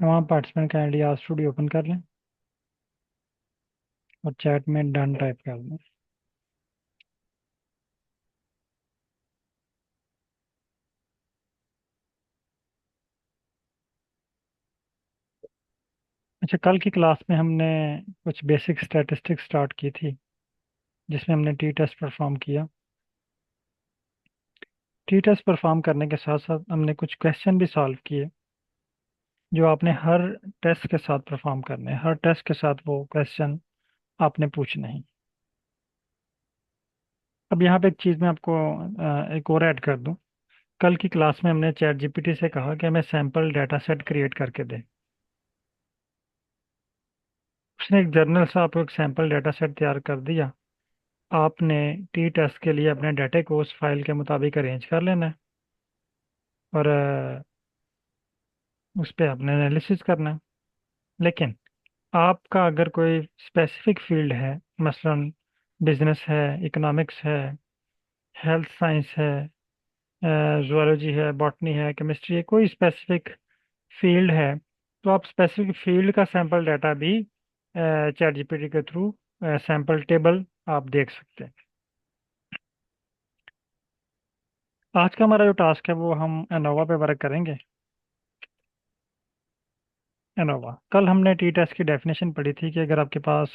तमाम participant kindly आज studio open कर लें और चैट में डन टाइप कर दें। अच्छा, कल की क्लास में हमने कुछ बेसिक स्टैटिस्टिक्स स्टार्ट की थी जिसमें हमने टी टेस्ट परफॉर्म किया। टी टेस्ट परफॉर्म करने के साथ साथ हमने कुछ क्वेश्चन भी सॉल्व किए जो आपने हर टेस्ट के साथ परफॉर्म करने हैं। हर टेस्ट के साथ वो क्वेश्चन आपने पूछने हैं। अब यहाँ पे एक चीज़ मैं आपको एक और ऐड कर दूं। कल की क्लास में हमने चैट जीपीटी से कहा कि हमें सैम्पल डाटा सेट क्रिएट करके दे। उसने एक जर्नल सा आपको एक सैम्पल डाटा सेट तैयार कर दिया। आपने टी टेस्ट के लिए अपने डाटा को उस फाइल के मुताबिक अरेंज कर लेना है और उस पर आपने एनालिसिस करना है। लेकिन आपका अगर कोई स्पेसिफिक फील्ड है, मसलन बिजनेस है, इकोनॉमिक्स है, हेल्थ साइंस है, जूलॉजी है, बॉटनी है, केमिस्ट्री है, कोई स्पेसिफिक फील्ड है, तो आप स्पेसिफिक फील्ड का सैंपल डाटा भी चैट जीपीटी के थ्रू सैंपल टेबल आप देख सकते हैं। आज का हमारा जो टास्क है वो हम एनोवा पे वर्क करेंगे। एनोवा, कल हमने टी टेस्ट की डेफिनेशन पढ़ी थी कि अगर आपके पास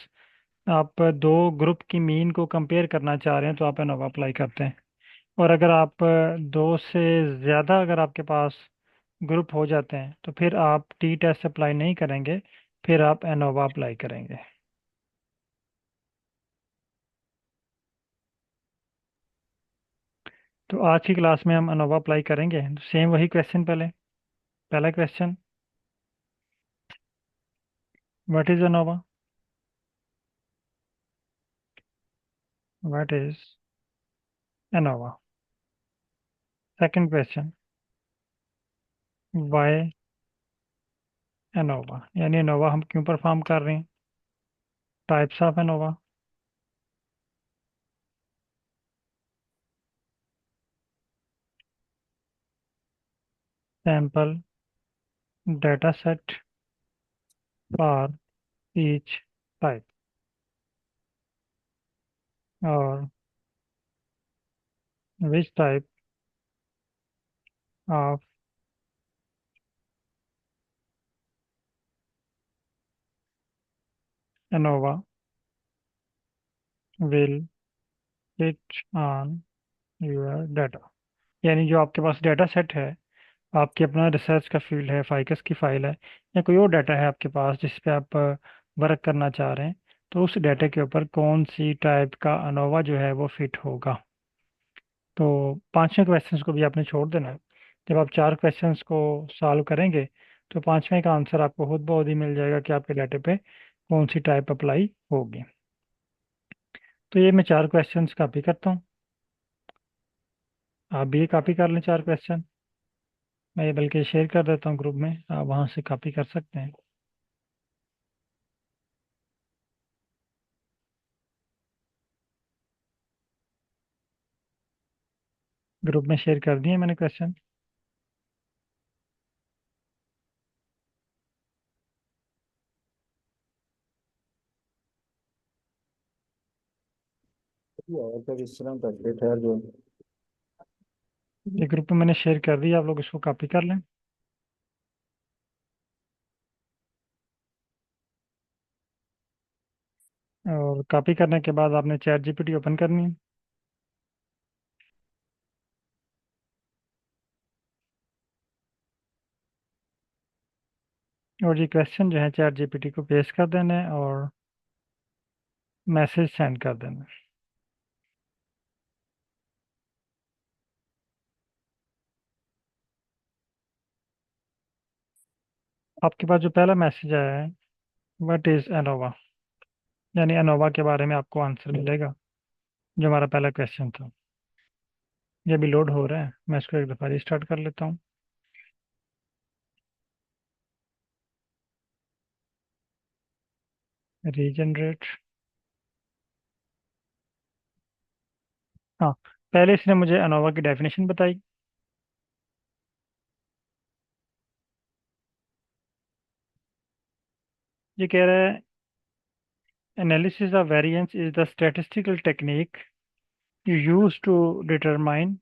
आप दो ग्रुप की मीन को कंपेयर करना चाह रहे हैं तो आप एनोवा अप्लाई करते हैं। और अगर आप दो से ज़्यादा अगर आपके पास ग्रुप हो जाते हैं तो फिर आप टी टेस्ट अप्लाई नहीं करेंगे, फिर आप एनोवा अप्लाई करेंगे। तो आज की क्लास में हम एनोवा अप्लाई करेंगे। तो सेम वही क्वेश्चन पहले। पहला question, what is ANOVA? What is ANOVA? Second question, why ANOVA, यानी एनोवा हम क्यों परफॉर्म कर रहे हैं। Types of ANOVA, sample data set for each type, और which type of ANOVA will fit on your data. यानी जो आपके पास डाटा सेट है, आपकी अपना रिसर्च का फील्ड है, फाइकस की फाइल है, या कोई और डाटा है आपके पास जिस पे आप वर्क करना चाह रहे हैं, तो उस डाटा के ऊपर कौन सी टाइप का अनोवा जो है वो फिट होगा। तो पांचवें क्वेश्चंस को भी आपने छोड़ देना है। जब आप चार क्वेश्चंस को सॉल्व करेंगे तो पांचवें का आंसर आपको खुद बहुत ही मिल जाएगा कि आपके डाटे पे कौन सी टाइप अप्लाई होगी। तो ये मैं चार क्वेश्चंस कॉपी करता हूँ। आप भी कॉपी कर लें चार क्वेश्चन। मैं ये बल्कि शेयर कर देता हूँ ग्रुप में, आप वहाँ से कॉपी कर सकते हैं। ग्रुप में शेयर कर दिए मैंने क्वेश्चन। और फिर इस तरह करके ठहर जो। ये ग्रुप में मैंने शेयर कर दिया, आप लोग इसको कॉपी कर लें। और कॉपी करने के बाद आपने चैट जीपीटी ओपन करनी है और ये क्वेश्चन जो है चैट जीपीटी को पेस्ट कर देना है और मैसेज सेंड कर देना है। आपके पास जो पहला मैसेज आया है, व्हाट इज एनोवा, यानी एनोवा के बारे में आपको आंसर मिलेगा जो हमारा पहला क्वेश्चन था। ये अभी लोड हो रहा है, मैं इसको एक दफ़ा रिस्टार्ट कर लेता हूँ। रीजनरेट। हाँ, पहले इसने मुझे एनोवा की डेफिनेशन बताई। ये कह रहा है analysis of variance is the statistical technique you use to determine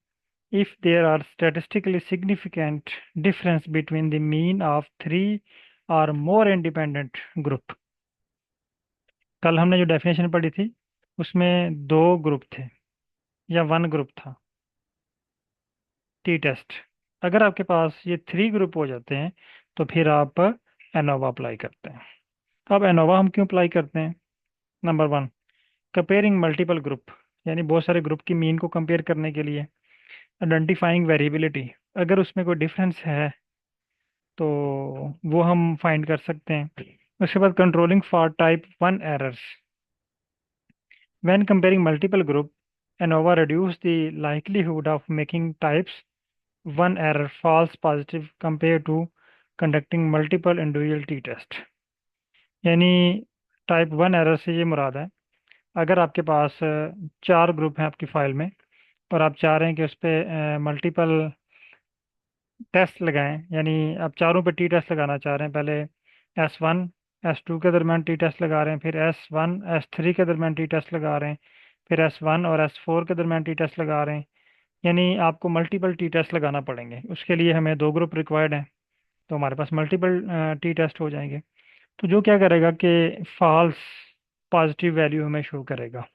if there are statistically significant difference between the mean of three or more independent group। कल हमने जो डेफिनेशन पढ़ी थी उसमें दो ग्रुप थे या वन ग्रुप था टी टेस्ट। अगर आपके पास ये थ्री ग्रुप हो जाते हैं तो फिर आप एनोवा अप्लाई करते हैं। अब एनोवा हम क्यों अप्लाई करते हैं? Number one, comparing multiple group, यानी बहुत सारे ग्रुप की मीन को कंपेयर करने के लिए। आइडेंटिफाइंग वेरिएबिलिटी, अगर उसमें कोई डिफरेंस है तो वो हम फाइंड कर सकते हैं। उसके बाद controlling for type one errors, when comparing multiple group ANOVA reduce the likelihood of making types one error false positive compared to conducting multiple individual t test। यानी टाइप वन एरर से ये मुराद है, अगर आपके पास चार ग्रुप हैं आपकी file में और आप चाह रहे हैं कि उस पर मल्टीपल टेस्ट लगाएं, यानी आप चारों पे टी टेस्ट लगाना चाह रहे हैं। पहले S1 S2 के दरमियान टी टेस्ट लगा रहे हैं, फिर S1 S3 के दरमियान टी टेस्ट लगा रहे हैं, फिर S1 और S4 के दरमियान टी टेस्ट लगा रहे हैं। यानी आपको मल्टीपल टी टेस्ट लगाना पड़ेंगे। उसके लिए हमें दो ग्रुप रिक्वायर्ड हैं, तो हमारे पास मल्टीपल टी टेस्ट हो जाएंगे। तो जो क्या करेगा कि फॉल्स पॉजिटिव वैल्यू हमें शो करेगा,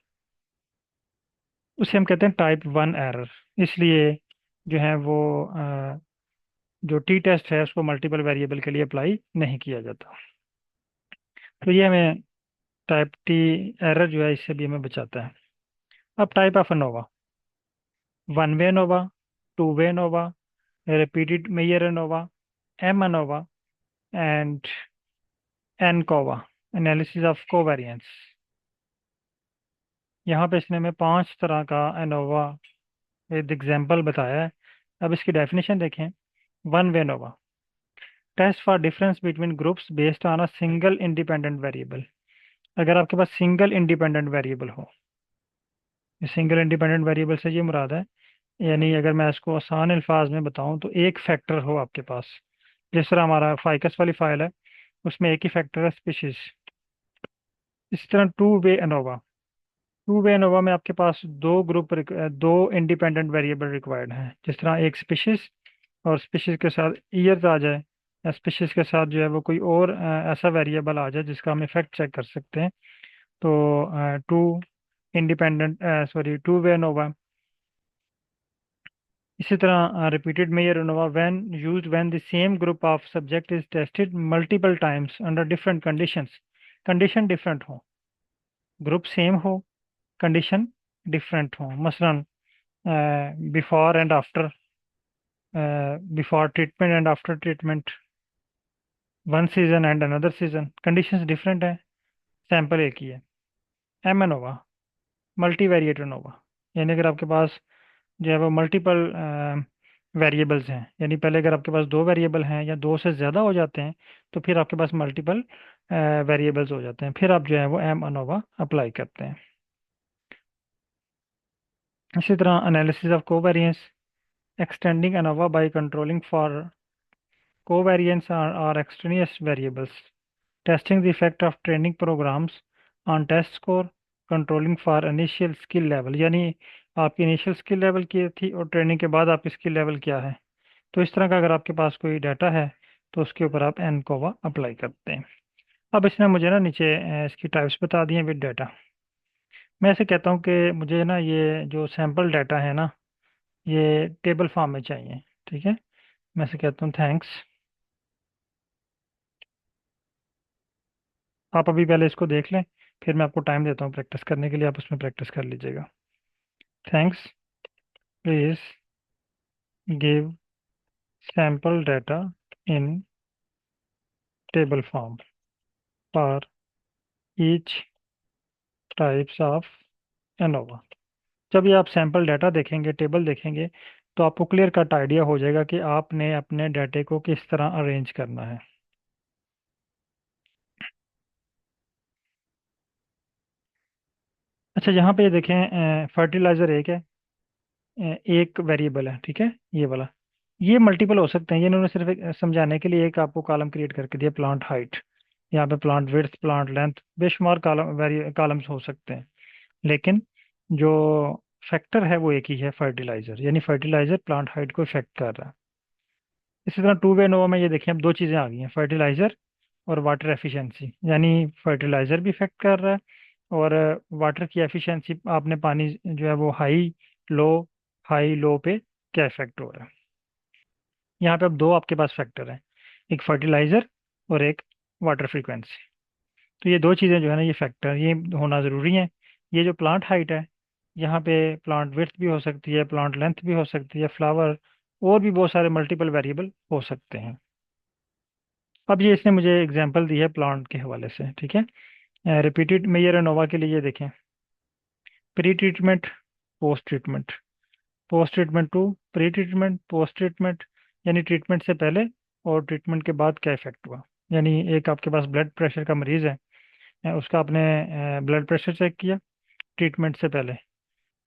उसे हम कहते हैं टाइप वन एरर। इसलिए जो है वो जो टी टेस्ट है उसको मल्टीपल वेरिएबल के लिए अप्लाई नहीं किया जाता। तो ये हमें टाइप टी एरर जो है इससे भी हमें बचाता है। अब type of ANOVA, one way ANOVA, two way ANOVA, repeated measure ANOVA, MANOVA and ANCOVA, analysis of covariance. यहाँ पे इसने हमें पांच तरह का अनोवा विद एग्जाम्पल बताया है। अब इसकी डेफिनेशन देखें। One way ANOVA, test for difference between groups based on a single independent variable. अगर आपके पास सिंगल इंडिपेंडेंट वेरिएबल हो, सिंगल इंडिपेंडेंट वेरिएबल से ये मुराद है, यानी अगर मैं इसको आसान अल्फाज में बताऊं तो एक फैक्टर हो आपके पास। जिस तरह हमारा फाइकस वाली फाइल है उसमें एक ही फैक्टर है स्पीशीज। इसी तरह टू वे अनोवा में आपके पास दो ग्रुप दो इंडिपेंडेंट वेरिएबल रिक्वायर्ड हैं। जिस तरह एक स्पीशीज और स्पीशीज के साथ ईयर्स आ जाए, या स्पीशीज के साथ जो है वो कोई और ऐसा वेरिएबल आ जाए जिसका हम इफेक्ट चेक कर सकते हैं। तो two independent sorry two way ANOVA. इसी तरह repeated measures ANOVA when used when the same group of subject is tested multiple times under different conditions। Condition different हो, ग्रुप सेम हो, कंडीशन डिफरेंट हो। मसलन before and after, before treatment and after treatment, one season and another season, conditions different है, sample एक ही है। M ANOVA, multivariate ANOVA, यानी अगर आपके पास जो है वो मल्टीपल वेरिएबल्स हैं, यानी पहले अगर आपके पास दो वेरिएबल हैं या दो से ज़्यादा हो जाते हैं तो फिर आपके पास मल्टीपल वेरिएबल्स हो जाते हैं, फिर आप जो है वो एम अनोवा अप्लाई करते हैं। इसी तरह analysis of covariance, extending ANOVA by controlling for covariance और extraneous variables, testing the effect of training programs on test score, controlling for initial skill level, यानी आपकी इनिशियल स्किल लेवल क्या थी और ट्रेनिंग के बाद आपकी स्किल लेवल क्या है। तो इस तरह का अगर आपके पास कोई डाटा है तो उसके ऊपर आप एनकोवा अप्लाई करते हैं। अब इसने मुझे ना नीचे इसकी टाइप्स बता दी हैं विद डाटा। मैं ऐसे कहता हूँ कि मुझे ना ये जो सैम्पल डाटा है ना ये टेबल फॉर्म में चाहिए। ठीक है, मैं ऐसे कहता हूँ थैंक्स। आप अभी पहले इसको देख लें, फिर मैं आपको टाइम देता हूँ प्रैक्टिस करने के लिए, आप उसमें प्रैक्टिस कर लीजिएगा। Thanks, please give sample data in table form for each types of ANOVA. जब ये आप सैंपल डाटा देखेंगे, टेबल देखेंगे, तो आपको क्लियर कट आइडिया हो जाएगा कि आपने अपने डाटे को किस तरह अरेंज करना है। अच्छा, यहाँ पे ये देखें फर्टिलाइजर एक है, एक वेरिएबल है, ठीक है, ये वाला। ये मल्टीपल हो सकते हैं, ये इन्होंने सिर्फ एक समझाने के लिए एक आपको कॉलम क्रिएट करके दिया प्लांट हाइट, यहाँ पे प्लांट विड्थ, प्लांट लेंथ, बेशुमार कॉलम्स हो सकते हैं। लेकिन जो फैक्टर है वो एक ही है, फर्टिलाइजर, यानी फर्टिलाइजर प्लांट हाइट को इफेक्ट कर रहा है। इसी तरह टू वे नोवा में ये देखिए अब दो चीज़ें आ गई हैं, फर्टिलाइजर और वाटर एफिशिएंसी। यानी फर्टिलाइजर भी इफेक्ट कर रहा है और वाटर की एफिशिएंसी, आपने पानी जो है वो लो हाई लो पे क्या इफेक्ट हो रहा है। यहाँ पे अब दो आपके पास फैक्टर हैं, एक फर्टिलाइजर और एक वाटर फ्रीक्वेंसी। तो ये दो चीज़ें जो है ना, ये फैक्टर ये होना ज़रूरी है। ये जो प्लांट हाइट है, यहाँ पे प्लांट विड्थ भी हो सकती है, प्लांट लेंथ भी हो सकती है, फ्लावर, और भी बहुत सारे मल्टीपल वेरिएबल हो सकते हैं। अब ये इसने मुझे एग्जांपल दी है प्लांट के हवाले से, ठीक है। रिपीटेड मेयर एनोवा के लिए देखें, pre treatment, post treatment, post treatment two pre treatment, post treatment, यानी ट्रीटमेंट से पहले और ट्रीटमेंट के बाद क्या इफेक्ट हुआ। यानी एक आपके पास ब्लड प्रेशर का मरीज है, उसका आपने ब्लड प्रेशर चेक किया ट्रीटमेंट से पहले,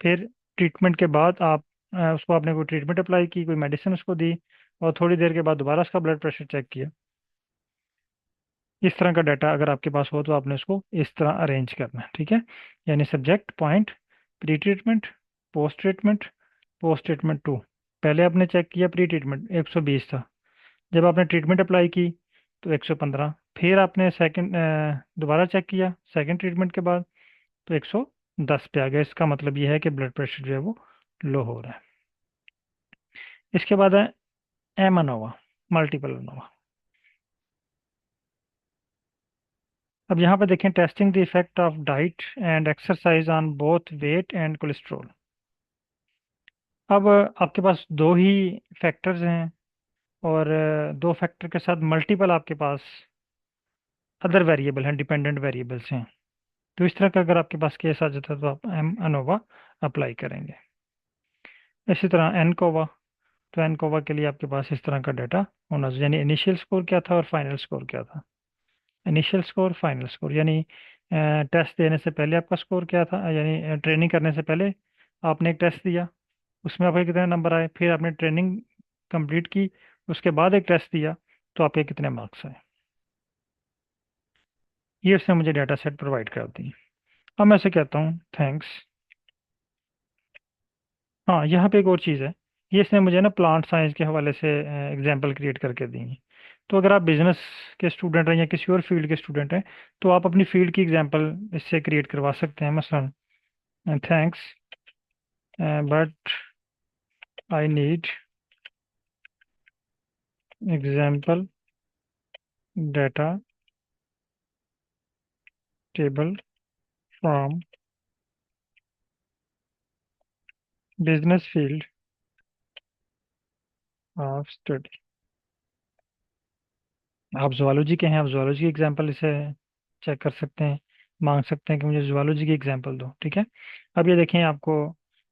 फिर ट्रीटमेंट के बाद आप उसको आपने कोई ट्रीटमेंट अप्लाई की, कोई मेडिसिन उसको दी, और थोड़ी देर के बाद दोबारा उसका ब्लड प्रेशर चेक किया। इस तरह का डाटा अगर आपके पास हो तो आपने उसको इस तरह अरेंज करना है, ठीक है। यानी subject point, pre treatment, post treatment, post treatment two. पहले आपने चेक किया प्री ट्रीटमेंट 120 था, जब आपने ट्रीटमेंट अप्लाई की तो 115, फिर आपने सेकंड दोबारा चेक किया सेकंड ट्रीटमेंट के बाद तो 110 पे आ गया। इसका मतलब यह है कि ब्लड प्रेशर जो है वो लो हो रहा है। इसके बाद है एम अनोवा, मल्टीपल अनोवा। अब यहाँ पे देखें, testing the effect of diet and exercise on both weight and cholesterol. अब आपके पास दो ही फैक्टर्स हैं और दो फैक्टर के साथ मल्टीपल आपके पास अदर वेरिएबल हैं, डिपेंडेंट वेरिएबल्स हैं। तो इस तरह का अगर आपके पास केस आ जाता है तो आप एम अनोवा अप्लाई करेंगे। इसी तरह एनकोवा, तो एनकोवा के लिए आपके पास इस तरह का डाटा होना चाहिए, यानी इनिशियल स्कोर क्या था और फाइनल स्कोर क्या था। इनिशियल स्कोर, फाइनल स्कोर, यानी टेस्ट देने से पहले आपका स्कोर क्या था, यानी ट्रेनिंग करने से पहले आपने एक टेस्ट दिया, उसमें आपके कितने नंबर आए, फिर आपने ट्रेनिंग कंप्लीट की, उसके बाद एक टेस्ट दिया, तो आपके कितने मार्क्स आए। ये उसने मुझे डाटा सेट प्रोवाइड कर दी। अब मैं से कहता हूँ थैंक्स। हाँ, यहाँ पे एक और चीज़ है, ये इसने मुझे ना प्लांट साइंस के हवाले से एग्जाम्पल क्रिएट करके दी है। तो अगर आप बिजनेस के स्टूडेंट हैं या किसी और फील्ड के स्टूडेंट हैं तो आप अपनी फील्ड की एग्जाम्पल इससे क्रिएट करवा सकते हैं। मसलन thanks but I need example data table from business field of study. आप जूलॉजी के हैं, आप जूलॉजी की एग्जाम्पल इसे चेक कर सकते हैं, मांग सकते हैं कि मुझे जूलॉजी की एग्जाम्पल दो, ठीक है। अब ये देखें, आपको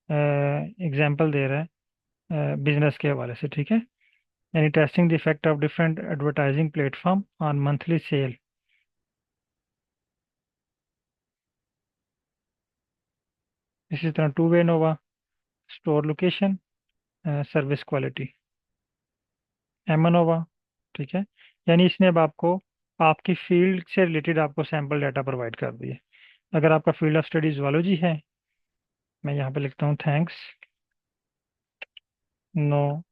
एग्जाम्पल दे रहा है बिजनेस के हवाले से, ठीक है। यानी testing the effect of different advertising platform on monthly cell. इसी तरह टू वे नोवा, स्टोर लोकेशन, सर्विस क्वालिटी, एमनोवा, ठीक है। यानी इसने अब आपको आपकी फील्ड से रिलेटेड आपको सैम्पल डाटा प्रोवाइड कर दिए। अगर आपका फील्ड ऑफ स्टडी जूलॉजी है, मैं यहाँ पे लिखता हूँ thanks, know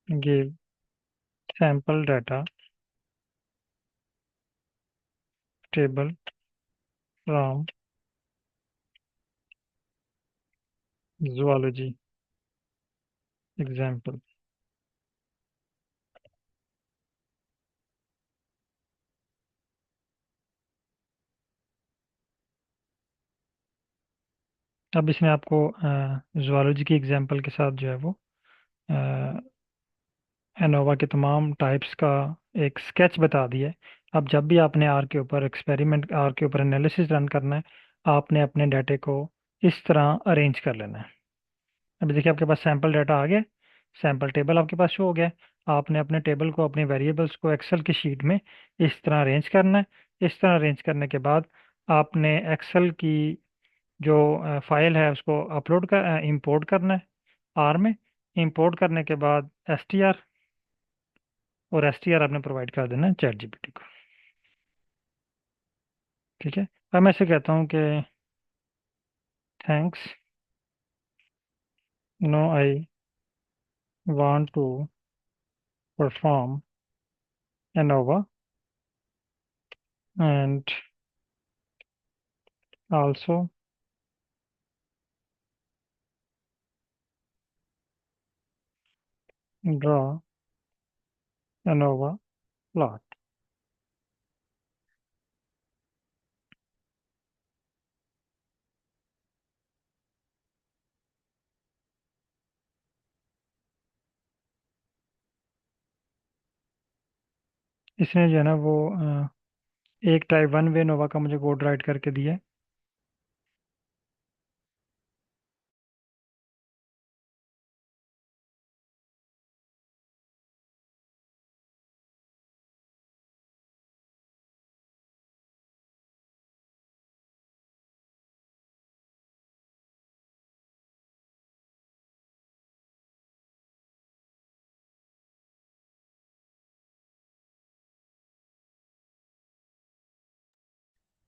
give sample data table from zoology example. अब इसने आपको जूलॉजी की एग्जाम्पल के साथ जो है वो एनोवा के तमाम टाइप्स का एक स्केच बता दिया है। अब जब भी आपने आर के ऊपर एक्सपेरिमेंट, आर के ऊपर एनालिसिस रन करना है, आपने अपने डाटे को इस तरह अरेंज कर लेना है। अभी देखिए आपके पास सैंपल डाटा आ गया, सैंपल टेबल आपके पास शो हो गया है। आपने अपने टेबल को, अपने वेरिएबल्स को एक्सेल की शीट में इस तरह अरेंज करना है। इस तरह अरेंज करने के बाद आपने एक्सेल की जो फाइल है उसको अपलोड कर इंपोर्ट करना है आर में। इंपोर्ट करने के बाद एस टी आर, और एसटीआर आपने प्रोवाइड कर देना है चैट जीपीटी को। ठीक है। अब मैं ऐसे कहता हूँ कि thanks, no I want to perform ANOVA and also draw ANOVA plot. इसने जो है ना वो एक टाइप वन वे नोवा का मुझे कोड राइट करके दिया है।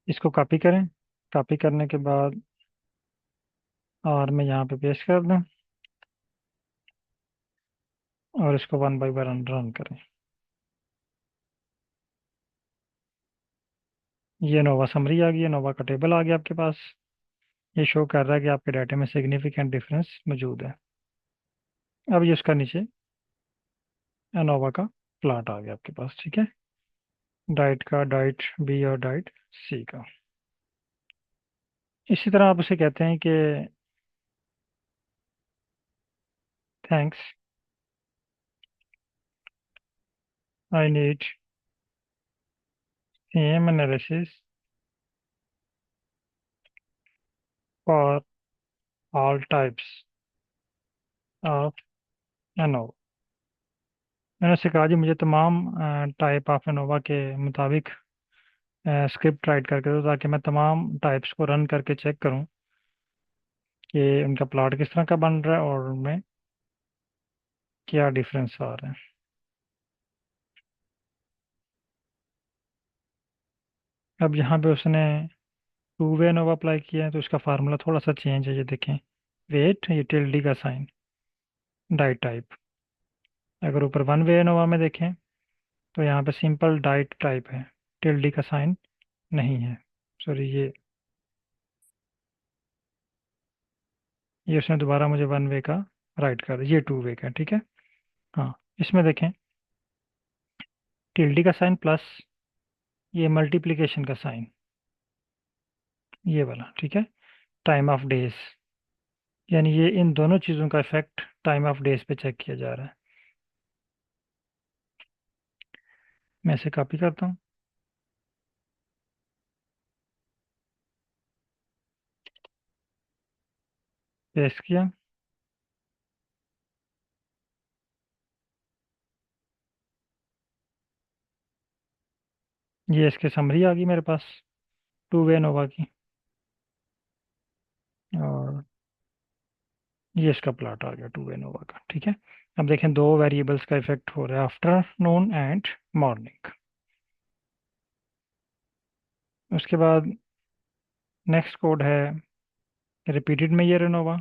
इसको कॉपी करें। कॉपी करने के बाद और मैं यहाँ पे पेस्ट कर दूँ और इसको वन बाई वन रन करें। ये नोवा समरी आ गई है, नोवा का टेबल आ गया आपके पास। ये शो कर रहा है कि आपके डाटे में सिग्निफिकेंट डिफरेंस मौजूद है। अब ये उसका नीचे एनोवा का प्लाट आ गया आपके पास। ठीक है। डाइट का डाइट बी और डाइट सी का। इसी तरह आप उसे कहते हैं कि thanks, I need same analysis for all types of ANOVA. मैंने उसे कहा जी मुझे तमाम टाइप ऑफ एनोवा के मुताबिक स्क्रिप्ट राइट करके दो, ताकि मैं तमाम टाइप्स को रन करके चेक करूं कि उनका प्लॉट किस तरह का बन रहा है और उनमें क्या डिफरेंस आ रहा है। अब यहाँ पे उसने टू वे एनोवा अप्लाई किया है तो उसका फार्मूला थोड़ा सा चेंज है, ये देखें। वेट, ये टिल्डी का साइन, डाइट टाइप। अगर ऊपर वन वे एनोवा में देखें तो यहाँ पे सिंपल डाइट टाइप है, टिल्डी का साइन नहीं है। सॉरी, ये उसने दोबारा मुझे वन वे का राइट कर दिया, ये टू वे का है, ठीक है। हाँ, इसमें देखें टिल्डी का साइन प्लस ये मल्टीप्लिकेशन का साइन, ये वाला, ठीक है। टाइम ऑफ डेज, यानी ये इन दोनों चीज़ों का इफेक्ट टाइम ऑफ डेज पे चेक किया जा रहा है। मैं इसे कॉपी करता हूँ, पेस्ट किया। ये इसकी समरी आ गई मेरे पास टू वे नोवा की, और ये इसका प्लॉट आ गया टू वे नोवा का, ठीक है। अब देखें दो वेरिएबल्स का इफेक्ट हो रहा है, आफ्टरनून एंड मॉर्निंग। उसके बाद नेक्स्ट कोड है रिपीटेड मेयर एनोवा।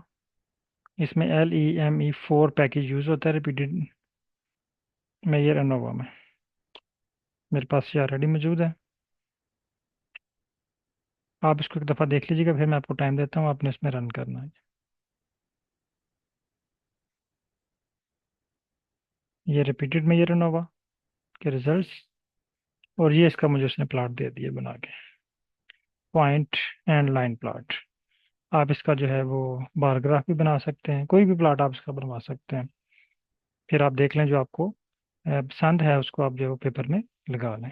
इसमें LEME4 पैकेज यूज़ होता है रिपीटेड मेयर एनोवा में। मेरे पास ये ऑलरेडी मौजूद है। आप इसको एक दफ़ा देख लीजिएगा, फिर मैं आपको टाइम देता हूँ, आपने इसमें रन करना है। ये रिपीटेड मेयर एनोवा के रिजल्ट्स, और ये इसका मुझे उसने प्लॉट दे दिए बना के, पॉइंट एंड लाइन प्लॉट। आप इसका जो है वो बार ग्राफ भी बना सकते हैं, कोई भी प्लॉट आप इसका बनवा सकते हैं। फिर आप देख लें जो आपको पसंद है उसको आप जो है वो पेपर में लगा लें।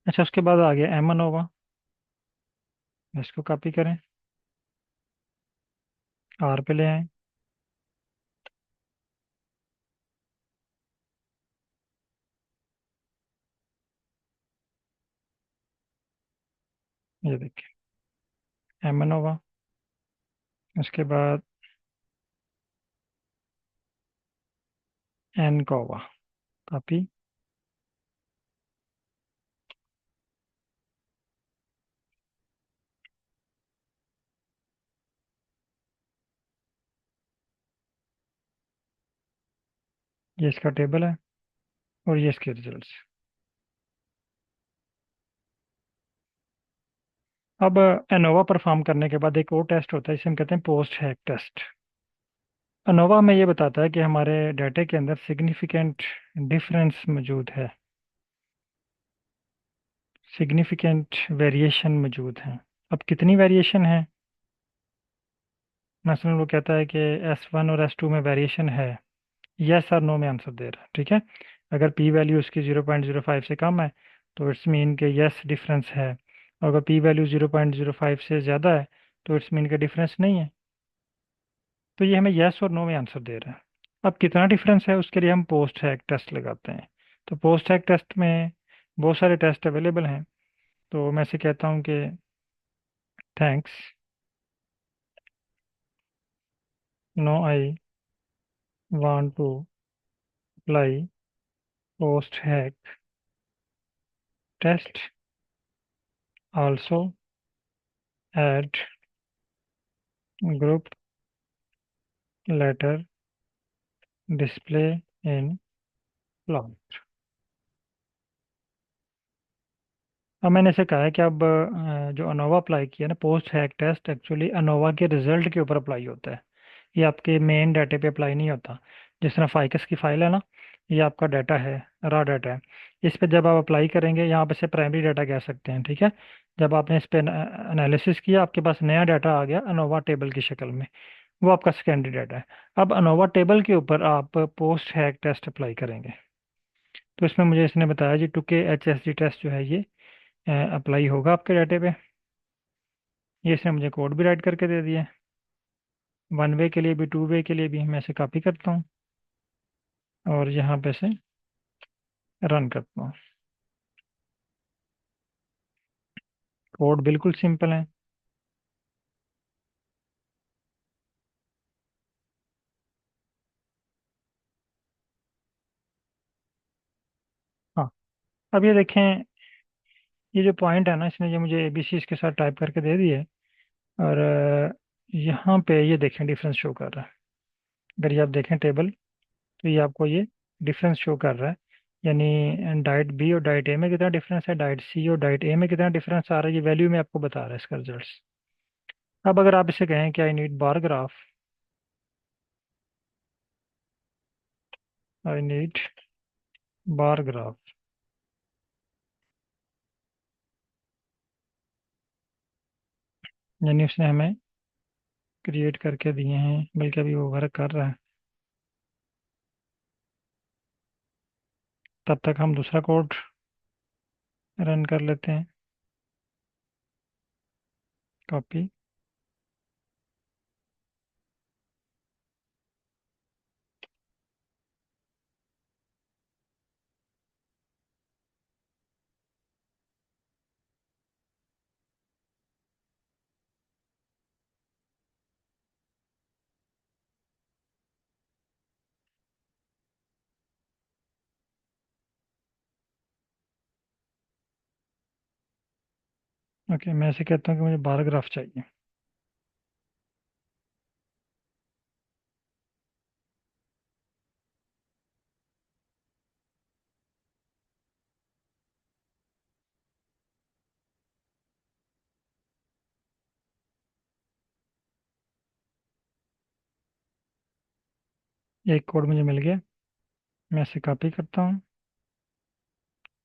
अच्छा, उसके बाद आ गया एम एनोवा। इसको कॉपी करें, आर पे ले आए। ये देखिए एम एनोवा। उसके बाद एन कोवा। कॉपी। ये इसका टेबल है और ये इसके रिजल्ट्स। अब एनोवा परफॉर्म करने के बाद एक और टेस्ट होता है, इसे हम कहते हैं पोस्ट हैक टेस्ट। एनोवा में ये बताता है कि हमारे डाटे के अंदर सिग्निफिकेंट डिफरेंस मौजूद है, सिग्निफिकेंट वेरिएशन मौजूद है। अब कितनी वेरिएशन है? मसलन वो कहता है कि S1 और S2 में वेरिएशन है, यस और नो में आंसर दे रहा है, ठीक है। अगर पी वैल्यू उसकी 0.05 से कम है तो इट्स मीन के यस डिफरेंस है, और अगर पी वैल्यू 0.05 से ज़्यादा है तो इट्स मीन का डिफरेंस नहीं है। तो ये हमें यस और नो में आंसर दे रहा है। अब कितना डिफरेंस है उसके लिए हम पोस्ट हैक टेस्ट लगाते हैं। तो पोस्ट हैक टेस्ट में बहुत सारे टेस्ट अवेलेबल हैं। तो मैं से कहता हूँ कि thanks, no I want to apply post hoc test, also add group letter display in plot. अब मैंने इसे कहा है कि अब जो अनोवा अप्लाई किया ना post hoc test, actually ANOVA के रिजल्ट के ऊपर अप्लाई होता है, ये आपके मेन डाटे पे अप्लाई नहीं होता। जिस तरह फाइकस की फाइल है ना, ये आपका डाटा है, रॉ डाटा है। इस पे जब आप अप्लाई करेंगे यहाँ पे से प्राइमरी डाटा कह सकते हैं, ठीक है। जब आपने इस पे एनालिसिस किया, आपके पास नया डाटा आ गया अनोवा टेबल की शक्ल में, वो आपका सेकेंडरी डाटा है। अब अनोवा टेबल के ऊपर आप पोस्ट हैक टेस्ट अप्लाई करेंगे। तो इसमें मुझे इसने बताया जी 2K HSD टेस्ट जो है ये अप्लाई होगा आपके डाटे पे। ये इसने मुझे कोड भी राइट करके दे दिया है, वन वे के लिए भी टू वे के लिए भी। मैं इसे कॉपी करता हूँ और यहाँ पे से रन करता हूँ। कोड बिल्कुल सिंपल है। हाँ, अब ये देखें, ये जो पॉइंट है ना, इसने ये मुझे एबीसी इसके साथ टाइप करके दे दिए। और यहाँ पे ये देखें डिफरेंस शो कर रहा है। अगर ये आप देखें टेबल, तो ये आपको ये डिफरेंस शो कर रहा है। यानी डाइट बी और डाइट ए में कितना डिफरेंस है, डाइट सी और डाइट ए में कितना डिफरेंस आ रहा है, ये वैल्यू में आपको बता रहा है इसका रिजल्ट्स। अब अगर आप इसे कहें कि I need bar graph, I need bar graph, यानी उसने हमें क्रिएट करके दिए हैं, बल्कि अभी वो वर्क कर रहा है। तब तक हम दूसरा कोड रन कर लेते हैं। कॉपी। ओके, मैं ऐसे कहता हूँ कि मुझे बार ग्राफ चाहिए। एक कोड मुझे मिल गया, मैं इसे कॉपी करता हूँ,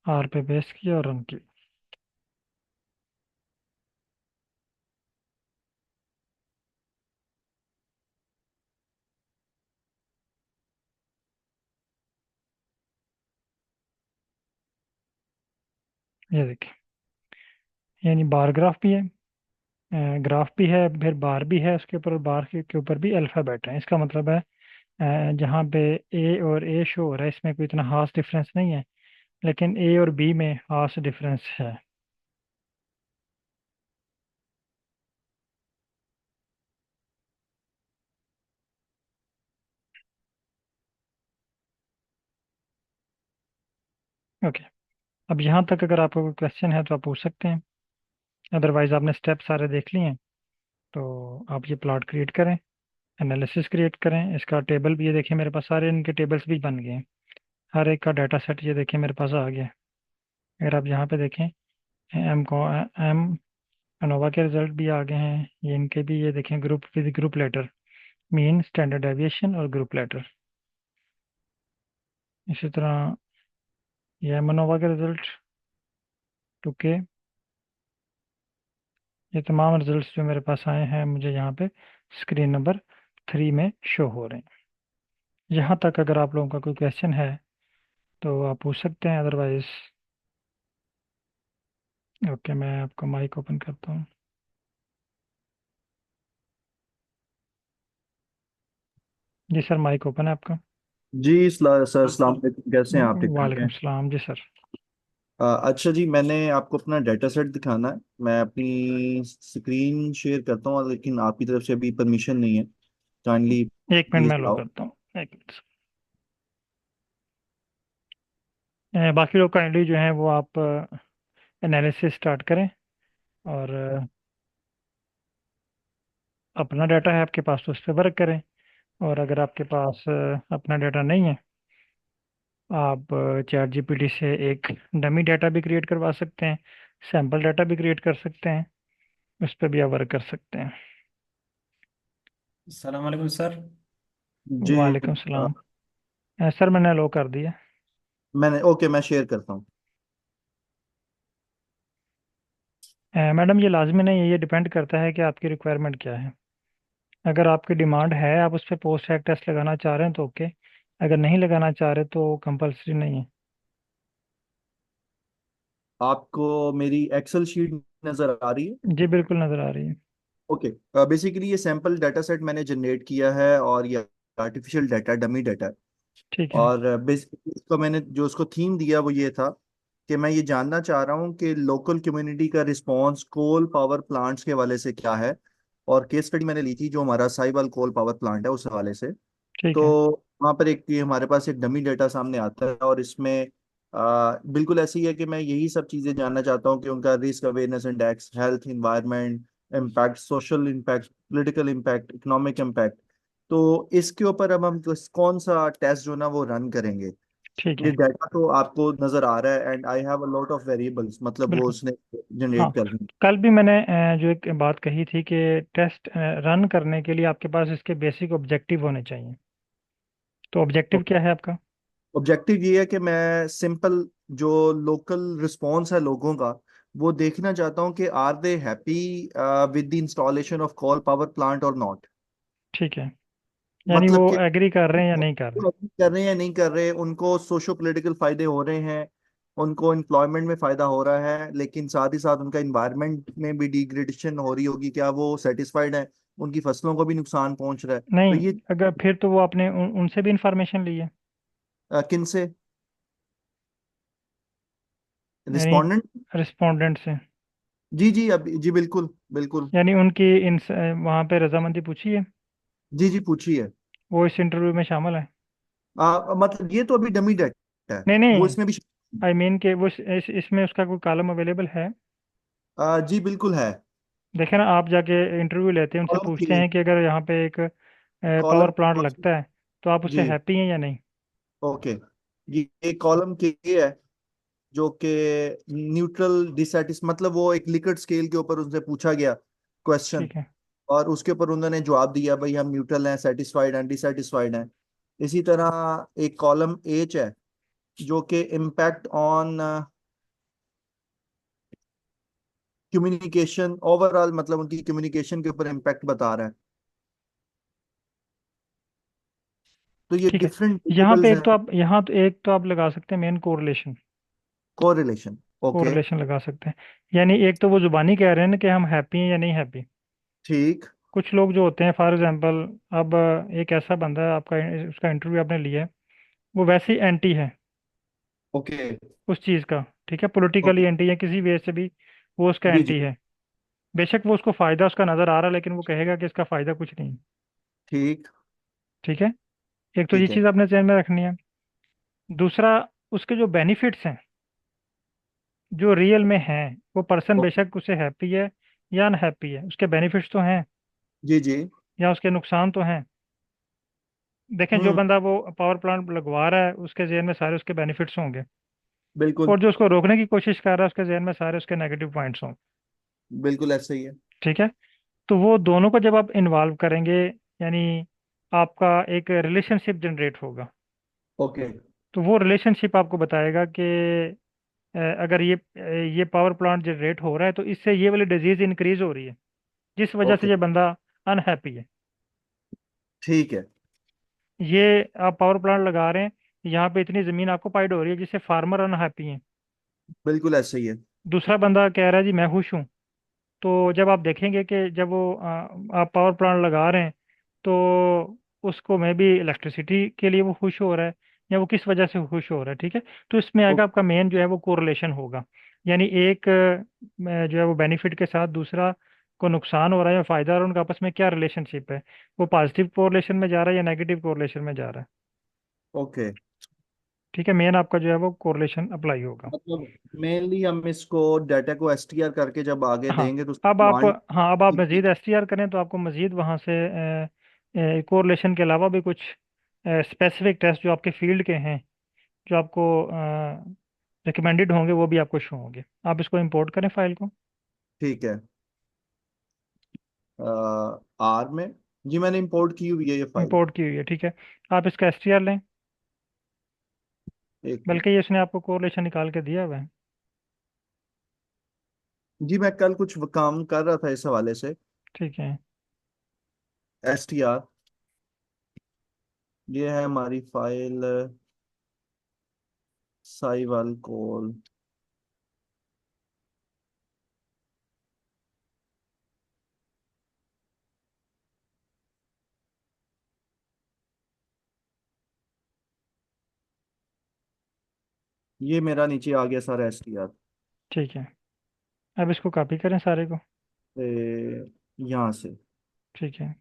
आर पे पेस्ट किया और रन किया। ये देखिए, यानी बार ग्राफ भी है, ग्राफ भी है, फिर बार भी है उसके ऊपर, और बार के ऊपर भी अल्फ़ाबेट है। इसका मतलब है जहाँ पे ए और ए शो हो रहा है इसमें कोई इतना खास डिफरेंस नहीं है, लेकिन ए और बी में खास डिफरेंस है। ओके। अब यहाँ तक अगर आपको कोई क्वेश्चन है तो आप पूछ सकते हैं, अदरवाइज आपने स्टेप सारे देख लिए हैं। तो आप ये प्लॉट क्रिएट करें, एनालिसिस क्रिएट करें, इसका टेबल भी ये देखिए मेरे पास सारे इनके टेबल्स भी बन गए हैं। हर एक का डाटा सेट ये देखिए मेरे पास आ गया है। अगर आप यहाँ पे देखें, एम को एम अनोवा के रिजल्ट भी आ गए हैं, ये इनके भी ये देखें, group with group letter, mean, standard deviation और ग्रुप लेटर। इसी तरह ये एम अनोवा के रिजल्ट, टूके, ये तमाम रिजल्ट्स जो मेरे पास आए हैं मुझे यहाँ पे स्क्रीन नंबर 3 में शो हो रहे हैं। यहाँ तक अगर आप लोगों का कोई क्वेश्चन है तो आप पूछ सकते हैं, अदरवाइज ओके, मैं आपका माइक ओपन करता हूँ। जी सर, माइक ओपन है आपका। जी सर, अस्सलाम वालेकुम, कैसे हैं आप? ठीक ठाक वालेकुम हैं? सलाम जी सर। अच्छा जी, मैंने आपको अपना डाटा सेट दिखाना है। मैं अपनी स्क्रीन शेयर करता हूँ, लेकिन आपकी तरफ से अभी परमिशन नहीं है। काइंडली एक मिनट प्लीज में लो आओ। करता हूँ, एक मिनट। बाकी लोग काइंडली जो हैं वो आप एनालिसिस स्टार्ट करें, और अपना डाटा है आपके पास तो उस पर वर्क करें। और अगर आपके पास अपना डाटा नहीं है, आप चैट जीपीटी से एक डमी डाटा भी क्रिएट करवा सकते हैं, सैम्पल डाटा भी क्रिएट कर सकते हैं, उस पर भी आप वर्क कर सकते हैं। सलाम वालेकुम सर। जी। वालेकुम अ, सलाम। सर मैंने अलो कर दिया। मैंने ओके, मैं शेयर करता हूँ। मैडम ये लाजमी नहीं है, ये डिपेंड करता है कि आपकी रिक्वायरमेंट क्या है। अगर आपकी डिमांड है, आप उस पर पोस्ट हैक टेस्ट लगाना चाह रहे हैं तो ओके, अगर नहीं लगाना चाह रहे तो कंपलसरी नहीं है। आपको मेरी एक्सेल शीट नजर आ रही है? जी बिल्कुल नज़र आ रही है। ओके। बेसिकली ये सैंपल डाटा सेट मैंने जनरेट किया है, और ये आर्टिफिशियल डाटा, डमी डाटा। ठीक है। और बेसिकली इसको मैंने जो उसको थीम दिया वो ये था कि मैं ये जानना चाह रहा हूँ कि लोकल कम्युनिटी का रिस्पांस कोल पावर प्लांट्स के हवाले से क्या है। और केस स्टडी मैंने ली थी जो हमारा साहिवाल कोल पावर प्लांट है, उस हवाले से। ठीक है। तो वहाँ पर एक ये हमारे पास एक डमी डेटा सामने आता है, और इसमें बिल्कुल ऐसी ही है कि मैं यही सब चीज़ें जानना चाहता हूँ कि उनका risk awareness index, health, environment impact, social impact, political impact, economic impact. तो इसके ऊपर अब हम कौन सा टेस्ट जो ना वो रन करेंगे। ठीक ये है। डाटा तो आपको नजर आ रहा है, and I have a lot of variables, मतलब वो बिल्कुल। उसने हाँ, जनरेट करनी। कल भी मैंने जो एक बात कही थी कि टेस्ट रन करने के लिए आपके पास इसके बेसिक ऑब्जेक्टिव होने चाहिए। तो ऑब्जेक्टिव क्या है आपका? ऑब्जेक्टिव ये है कि मैं सिंपल जो लोकल रिस्पॉन्स है लोगों का, वो देखना चाहता हूँ कि are they happy with the installation of coal power plant और नॉट। ठीक है, यानी वो मतलब कि एग्री कर रहे हैं या नहीं कर रहे? वो agree कर रहे हैं या नहीं कर रहे, उनको सोशो पॉलिटिकल फायदे हो रहे हैं, उनको एम्प्लॉयमेंट में फायदा हो रहा है, लेकिन साथ ही साथ उनका इन्वायरमेंट में भी डिग्रेडेशन हो रही होगी, क्या वो सेटिस्फाइड है, उनकी फसलों को भी नुकसान पहुंच रहा है। तो नहीं, ये अगर फिर तो वो आपने उनसे भी इंफॉर्मेशन ली है, किन से? यानी रिस्पोंडेंट। रिस्पोंडेंट से। जी जी, अब जी बिल्कुल बिल्कुल। यानी उनकी इन वहाँ पे रजामंदी पूछी है, जी जी, पूछिए। वो इस इंटरव्यू में शामिल है? मतलब ये तो अभी डमी डेटा है, नहीं वो नहीं, इसमें भी आई मीन के वो इसमें उसका कोई कॉलम अवेलेबल है? जी बिल्कुल है। देखे ना, आप जाके इंटरव्यू लेते हैं, उनसे कॉलम पूछते के, हैं कि अगर यहाँ पे एक कॉलम पावर प्लांट लगता है तो आप उससे जी हैप्पी हैं या नहीं? ओके। ये कॉलम के है जो कि न्यूट्रल डिसैटिस, मतलब वो एक लिकर्ट स्केल के ऊपर उनसे पूछा गया क्वेश्चन, ठीक है। और उसके ऊपर उन्होंने जवाब दिया भाई हम न्यूट्रल हैं, सेटिस्फाइड हैं, डिसैटिस्फाइड हैं। इसी तरह एक कॉलम एच है जो कि इम्पैक्ट ऑन कम्युनिकेशन ओवरऑल, मतलब उनकी कम्युनिकेशन के ऊपर इम्पैक्ट बता रहा है। तो ये ठीक है, डिफरेंट यहाँ पे वेरिएबल्स एक तो हैं। आप यहाँ तो एक तो आप लगा सकते हैं main correlation. Correlation. Okay. Correlation लगा सकते हैं, यानी एक तो वो जुबानी कह रहे हैं ना कि हम हैप्पी हैं या नहीं हैप्पी। ठीक। कुछ लोग जो होते हैं, फॉर एग्जांपल, अब एक ऐसा बंदा है, आपका उसका इंटरव्यू आपने लिया है, वो वैसे ही एंटी है ओके उस चीज़ का, ठीक है, पॉलिटिकली ओके। एंटी है, किसी वे से भी वो उसका जी जी। एंटी है। बेशक वो उसको फ़ायदा उसका नज़र आ रहा है, लेकिन वो कहेगा कि इसका फ़ायदा कुछ नहीं। ठीक। ठीक है, एक तो ये ठीक है। चीज़ आपने ध्यान में रखनी है। दूसरा, उसके जो बेनिफिट्स हैं, जो रियल में है, वो पर्सन ओके। बेशक उसे हैप्पी है या अनहैप्पी है, उसके बेनिफिट्स तो हैं जी जी। या उसके नुकसान तो हैं। देखें, जो हम्म। बंदा वो पावर प्लांट लगवा रहा है उसके जहन में सारे उसके बेनिफिट्स होंगे, बिल्कुल। और जो उसको रोकने की कोशिश कर रहा है उसके जहन में सारे उसके नेगेटिव पॉइंट्स होंगे। बिल्कुल ऐसा ही है। ठीक है। तो वो दोनों को जब आप इन्वॉल्व करेंगे, यानी आपका एक रिलेशनशिप जनरेट होगा। ओके। तो वो रिलेशनशिप आपको बताएगा कि अगर ये पावर प्लांट जनरेट हो रहा है तो इससे ये वाली डिजीज इंक्रीज हो रही है, जिस वजह से ओके। ये बंदा अनहैप्पी है। ठीक है। ये आप पावर प्लांट लगा रहे हैं, यहाँ पे इतनी जमीन ऑक्युपाइड हो रही है जिससे फार्मर अनहैप्पी है। बिल्कुल ऐसा ही है। दूसरा बंदा कह रहा है जी मैं खुश हूँ। तो जब आप देखेंगे कि जब वो आप पावर प्लांट लगा रहे हैं, तो उसको में भी इलेक्ट्रिसिटी के लिए वो खुश हो रहा है या वो किस वजह से खुश हो रहा है। ठीक है। तो इसमें ओ, आएगा आपका मेन जो है वो कोरिलेशन होगा, यानी एक जो है वो बेनिफिट के साथ दूसरा को नुकसान हो रहा है या फायदा हो रहा है, उनका आपस में क्या रिलेशनशिप है, वो पॉजिटिव कोरिलेशन में जा रहा है या नेगेटिव कोरिलेशन में जा रहा है। ओके। ठीक है, मेन आपका जो है वो कोरिलेशन अप्लाई होगा। मतलब मेनली हम इसको डाटा को एसटीआर करके जब आगे हाँ। देंगे तो अब आप क्वांट। हाँ अब आप मजीद एसटीआर करें तो आपको मजीद वहाँ से कोरिलेशन के अलावा भी कुछ स्पेसिफिक टेस्ट जो आपके फील्ड के हैं, जो आपको रिकमेंडेड होंगे, वो भी आपको शो होंगे। आप इसको इंपोर्ट करें फाइल को। ठीक है। आर में। जी मैंने इंपोर्ट की हुई है ये फाइल। इंपोर्ट की हुई है, ठीक है। आप इसका एसटीआर लें, एक मिनट। बल्कि ये इसने आपको कोरिलेशन निकाल के दिया हुआ है। जी मैं कल कुछ काम कर रहा था इस हवाले से। ठीक है। एसटीआर। ये है हमारी फाइल। साइवाल कोल। ये मेरा नीचे आ गया सारा एसटीआर। ठीक है। अब इसको कॉपी करें सारे को। यहाँ से। ठीक है।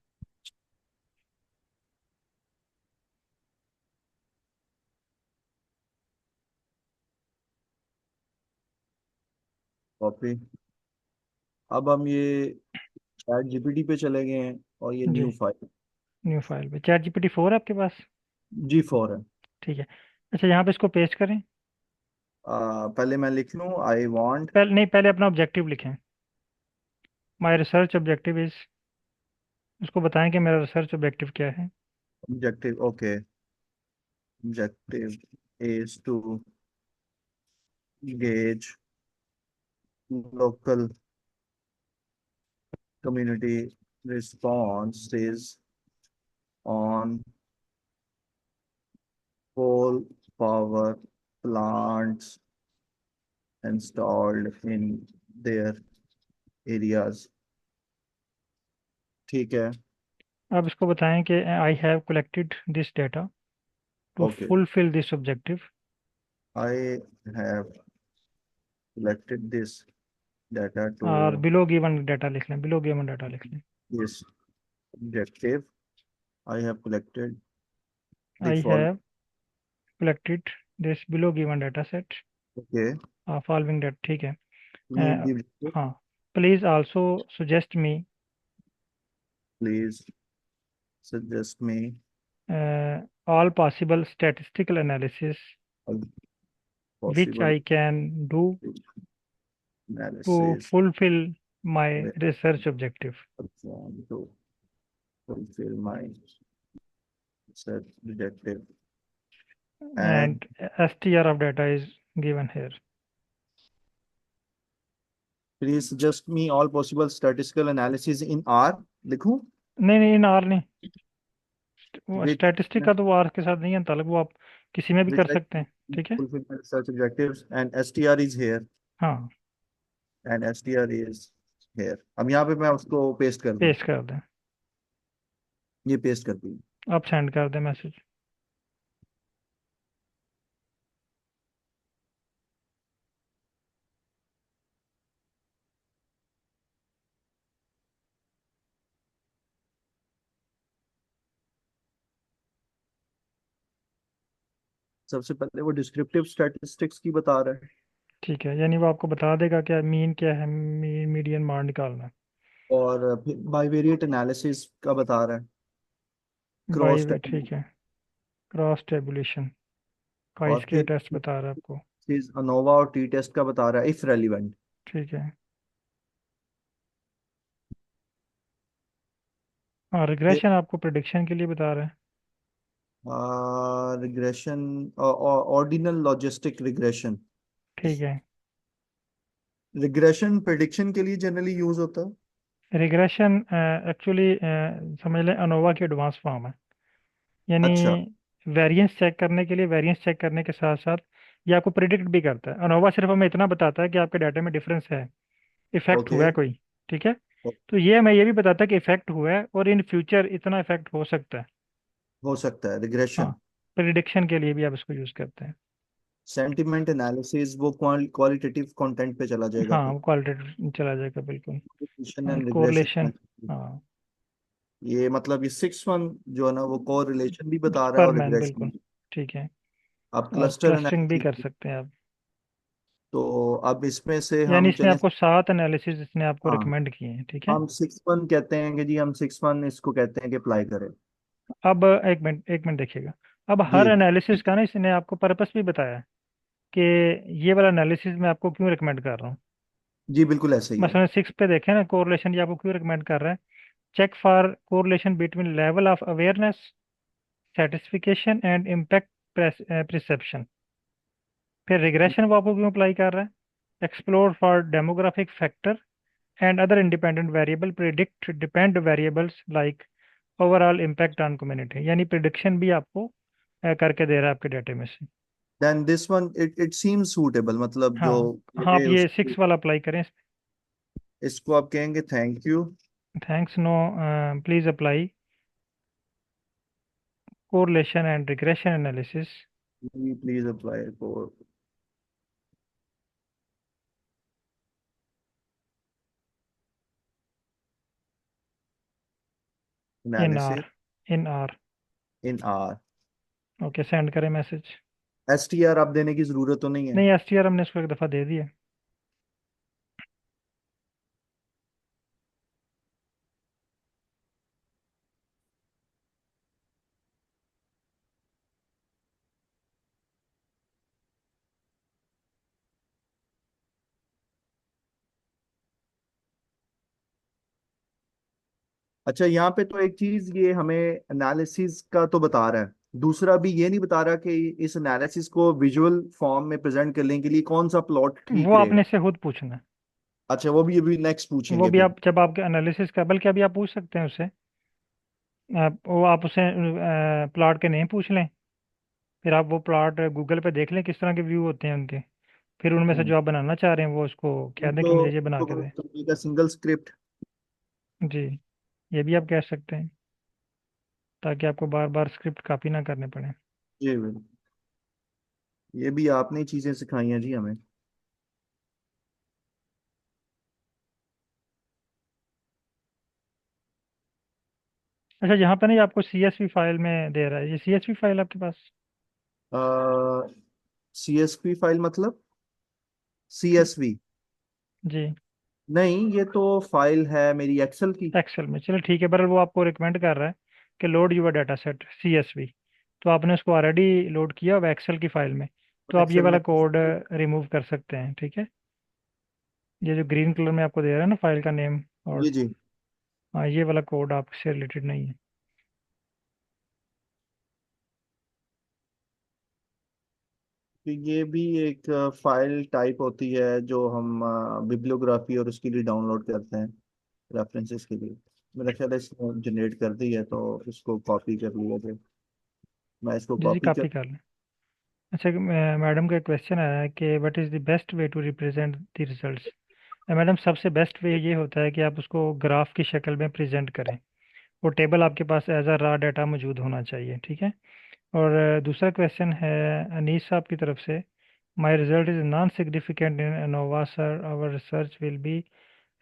कॉपी। अब हम ये चैट जीपीटी पे चले गए हैं और ये जी। New file. न्यू फाइल पे चैट जीपीटी 4 है आपके पास। G4 है। ठीक है। अच्छा, यहाँ पे इसको पेस्ट करें। पहले मैं लिख लूँ आई वांट। पहले नहीं, पहले अपना ऑब्जेक्टिव लिखें। माई रिसर्च ऑब्जेक्टिव इज, उसको बताएं कि मेरा रिसर्च ऑब्जेक्टिव क्या है। Objective okay. Objective is to gauge local community responses on coal power plants installed in their areas। ठीक है। आप इसको बताएं कि I have collected this data to okay. Fulfil this objective. I have collected this data और to below given data लिख लें, below given data लिख लें। this objective। I have collected the I following। Have collected this below given data set Okay। Following date. ठीक है। Meet a, the visit। हाँ। Please also suggest me Please suggest me all possible statistical analysis a which possible I can do to analysis fulfil my with research objective. perform to fulfill my research objective and and str of data is given here. please suggest me all possible statistical analysis in R। लिखूं। नहीं नहीं, इन are नहीं। वो which statistic का तो वो are के साथ नहीं है ताल्लुक, वो आप किसी में भी which कर I सकते हैं। ठीक है। fulfill my research objectives and STR is here हाँ। and STR is here। अब यहाँ पे मैं उसको पेस्ट कर दूं। पेस्ट कर दें। ये पेस्ट कर दी। आप सेंड कर दें मैसेज। सबसे पहले वो डिस्क्रिप्टिव स्टैटिस्टिक्स की बता रहा है। ठीक है, यानी वो आपको बता देगा क्या मीन क्या है, मीडियन मान निकालना है। और फिर बाइवेरिएट एनालिसिस का बता रहा है, बाई क्रॉस वे, ठीक है। क्रॉस टेबुलेशन का और इसके फिर टेस्ट बता रहा है आपको। अनोवा और टी टेस्ट का बता रहा है इफ रेलिवेंट। ठीक है। और फिर रिग्रेशन आपको प्रिडिक्शन के लिए बता रहा है। Regression, ordinal logistic regression. ठीक है। रिग्रेशन प्रिडिक्शन के लिए जनरली यूज होता है। रिग्रेशन एक्चुअली समझ लें अनोवा की एडवांस फॉर्म है। यानी अच्छा। वेरिएंस चेक करने के लिए, वेरिएंस चेक करने के साथ साथ ये आपको प्रिडिक्ट भी करता है। अनोवा सिर्फ हमें इतना बताता है कि आपके डाटा में डिफरेंस है, इफेक्ट ओके। हुआ है कोई। ठीक है। तो ये हमें ये भी बताता है कि इफेक्ट हुआ है और इन फ्यूचर इतना इफेक्ट हो सकता है। हो सकता है हाँ, रिग्रेशन। प्रिडिक्शन के लिए भी आप इसको यूज करते हैं। सेंटिमेंट एनालिसिस वो क्वालिटेटिव कंटेंट पे चला जाएगा हाँ, फिर। वो क्वालिटेटिव चला जाएगा बिल्कुल। Regression and correlation. रिग्रेशन। हाँ। ये मतलब ये 6-1 जो है ना वो कोरिलेशन भी बता रहा है पर और मैन रिग्रेशन बिल्कुल। भी। ठीक है। अब और क्लस्टर क्लस्टरिंग भी कर एनालिसिस। सकते हैं आप। तो अब इसमें से यानी हम इसमें चलें। आपको 7 एनालिसिस इसने आपको हाँ, रिकमेंड किए हैं, ठीक है। हम 6-1 कहते हैं कि जी, हम 6-1 इसको कहते हैं कि अप्लाई करें। अब एक मिनट देखिएगा। अब हर जी। एनालिसिस का ना इसने आपको पर्पस भी बताया है कि ये वाला एनालिसिस मैं आपको क्यों रिकमेंड कर रहा हूँ। जी बिल्कुल ऐसे ही है। मसलन 6 पे देखें ना, कोरिलेशन ये आपको क्यों रिकमेंड कर रहा है। Check for correlation between level of awareness, satisfaction and impact perception. फिर रिग्रेशन वो आपको क्यों अप्लाई कर रहा है। Explore for demographic factor and other independent variable, predict depend variables like overall impact on community. यानी प्रिडिक्शन भी आपको करके दे रहा है आपके डाटे में से। Then this one it it seems suitable, मतलब जो हाँ। हाँ, आप मेरे ये उसको, 6 वाला अप्लाई करें। इसको आप कहेंगे thank you. Thanks, no, please apply correlation and regression analysis please apply for in R analysis in R in R. Okay, send करें मैसेज। एस टी आर आप देने की जरूरत तो नहीं है। नहीं, एस टी आर हमने इसको एक दफ़ा दे दिया। अच्छा, यहाँ पे तो एक चीज ये हमें एनालिसिस का तो बता रहा है, दूसरा भी ये नहीं बता रहा कि इस एनालिसिस को विजुअल फॉर्म में प्रेजेंट करने के लिए कौन सा प्लॉट वो ठीक आपने रहेगा। से खुद पूछना है। अच्छा, वो भी अभी नेक्स्ट वो पूछेंगे भी फिर। आप जब आपके एनालिसिस का, बल्कि अभी आप पूछ सकते हैं उससे। वो आप उसे प्लॉट के नेम पूछ लें। फिर आप वो प्लॉट गूगल पे देख लें किस तरह के व्यू होते हैं उनके। फिर उनमें से हम्म। जो आप बनाना चाह रहे हैं वो उसको कह दें कि तो मुझे ये बना के तो दें। कंपनी का सिंगल स्क्रिप्ट। जी, ये भी आप कह सकते हैं, ताकि आपको बार बार स्क्रिप्ट कॉपी ना करने पड़े। जी बिल्कुल। ये भी आपने ही चीजें सिखाई हैं जी हमें। अच्छा, यहाँ पे नहीं आपको CSV फाइल में दे रहा है, ये CSV फाइल आपके पास। CSV फाइल मतलब कि- CSV? जी। नहीं, ये तो फाइल है मेरी एक्सेल की। एक्सेल में, चलो ठीक है, पर वो आपको रिकमेंड कर रहा है कि load your data set CSV। तो आपने उसको ऑलरेडी लोड किया हुआ एक्सेल की फाइल में। तो आप ये एक्सेल में। वाला कोड रिमूव कर सकते हैं, ठीक है। ये जो ग्रीन कलर में आपको दे रहा है ना फाइल का नेम, और जी जी। हाँ, ये वाला कोड आपसे रिलेटेड नहीं है। तो ये भी एक फाइल टाइप होती है जो हम बिब्लियोग्राफी और उसके लिए डाउनलोड करते हैं, रेफरेंसेस के लिए। मेरा ख्याल है इसने जनरेट कर दी है, तो इसको कॉपी कर लिया जाए। मैं इसको जी जी, कॉपी कर। कॉपी कर लें। अच्छा, मैडम का क्वेश्चन आया है कि what is the best way to represent the results. Madam, सबसे बेस्ट वे ये होता है कि आप उसको ग्राफ की शक्ल में प्रेजेंट करें। वो टेबल आपके पास एज अ रॉ डाटा मौजूद होना चाहिए, ठीक है। और दूसरा क्वेश्चन है अनीस साहब की तरफ से। My result is non significant in ANOVA sir, our research will be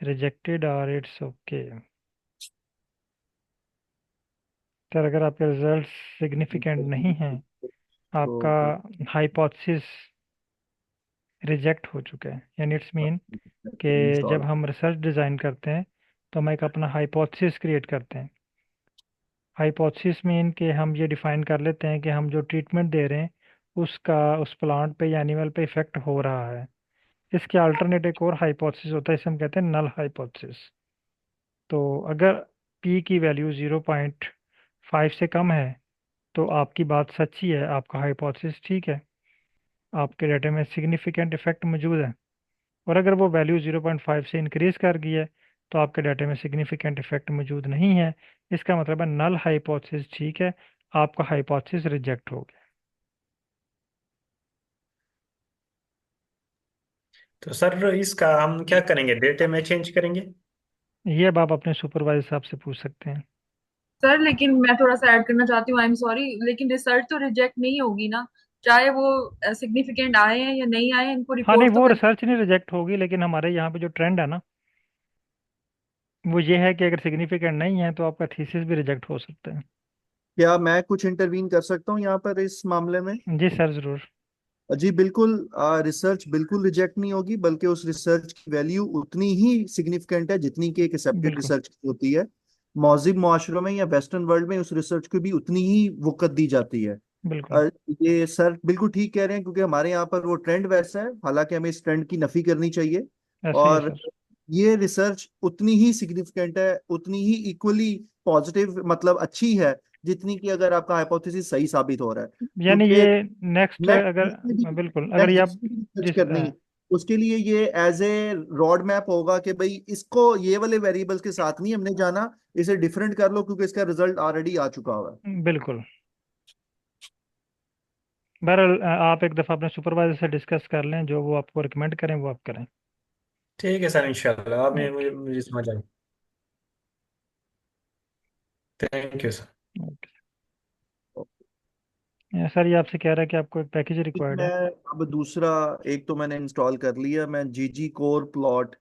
rejected और इट्स ओके। सर, अगर आपके रिजल्ट सिग्निफिकेंट नहीं हैं, आपका तो हाइपोथेसिस रिजेक्ट हो चुके हैं। यानी इट्स मीन कि जब इंस्टॉल। हम रिसर्च डिज़ाइन करते हैं तो हम एक अपना हाइपोथेसिस क्रिएट करते हैं। हाइपोथेसिस मीन कि हम ये डिफाइन कर लेते हैं कि हम जो ट्रीटमेंट दे रहे हैं उसका उस प्लांट पे या एनिमल पे इफेक्ट हो रहा है। इसके अल्टरनेट एक और हाइपोथेसिस होता है, इसे हम कहते हैं नल हाइपोथेसिस। तो अगर पी की वैल्यू 0.5 से कम है तो आपकी बात सच्ची है, आपका हाइपोथेसिस ठीक है, आपके डाटा में सिग्निफिकेंट इफेक्ट मौजूद है। और अगर वो वैल्यू 0.5 से इंक्रीज कर गई है तो आपके डाटा में सिग्निफिकेंट इफेक्ट मौजूद नहीं है। इसका मतलब है नल हाइपोथेसिस ठीक है, आपका हाइपोथेसिस रिजेक्ट हो गया। तो सर इसका हम क्या करेंगे, डेटे में चेंज करेंगे? ये अब आप अपने सुपरवाइजर साहब से पूछ सकते हैं। सर लेकिन मैं थोड़ा सा ऐड करना चाहती हूँ, आई एम सॉरी, लेकिन रिसर्च तो रिजेक्ट नहीं होगी ना, चाहे वो सिग्निफिकेंट आए हैं या नहीं आए हैं, इनको हाँ नहीं, रिपोर्ट तो वो करना। रिसर्च नहीं रिजेक्ट होगी, लेकिन हमारे यहाँ पे जो ट्रेंड है ना वो ये है कि अगर सिग्निफिकेंट नहीं है तो आपका थीसिस भी रिजेक्ट हो सकता है। क्या मैं कुछ इंटरवीन कर सकता हूँ यहाँ पर इस मामले में? जी सर ज़रूर। जी बिल्कुल। रिसर्च बिल्कुल रिजेक्ट नहीं होगी, बल्कि उस रिसर्च की वैल्यू उतनी ही सिग्निफिकेंट है जितनी की एक एक्सेप्टेड बिल्कुल रिसर्च की होती है। मौजिब माशरों में या वेस्टर्न वर्ल्ड में उस रिसर्च को भी उतनी ही वक़्त दी जाती है। बिल्कुल। ये सर बिल्कुल ठीक कह रहे हैं, क्योंकि हमारे यहाँ पर वो ट्रेंड वैसा है, हालांकि हमें इस ट्रेंड की नफी करनी चाहिए। ऐसे ही है और सर। ये रिसर्च उतनी ही सिग्निफिकेंट है, उतनी ही इक्वली पॉजिटिव, मतलब अच्छी है, जितनी कि अगर आपका हाइपोथेसिस सही साबित हो रहा है। यानी क्योंकि ये नेक्स्ट नेक्स्ट अगर जिसने भी बिल्कुल अगर नेक्स्ट ये आप जिसने भी रिसर्च जिस करनी है, उसके लिए ये एज ए रोड मैप होगा कि भाई इसको ये वाले वेरिएबल्स के साथ नहीं हमने जाना, इसे डिफरेंट कर लो क्योंकि इसका रिजल्ट ऑलरेडी आ चुका हुआ है। बिल्कुल। बहरहाल आप एक दफ़ा अपने सुपरवाइजर से डिस्कस कर लें, जो वो आपको रिकमेंड करें वो आप करें। ठीक है सर, इंशाल्लाह आपने ओके। मुझे मुझे समझ आया। Thank you sir. Okay. Sir ये आपसे कह रहा है कि आपको एक पैकेज रिक्वायर्ड मैं है। अब दूसरा, एक तो मैंने इंस्टॉल कर लिया, मैं जीजी कोर प्लॉट।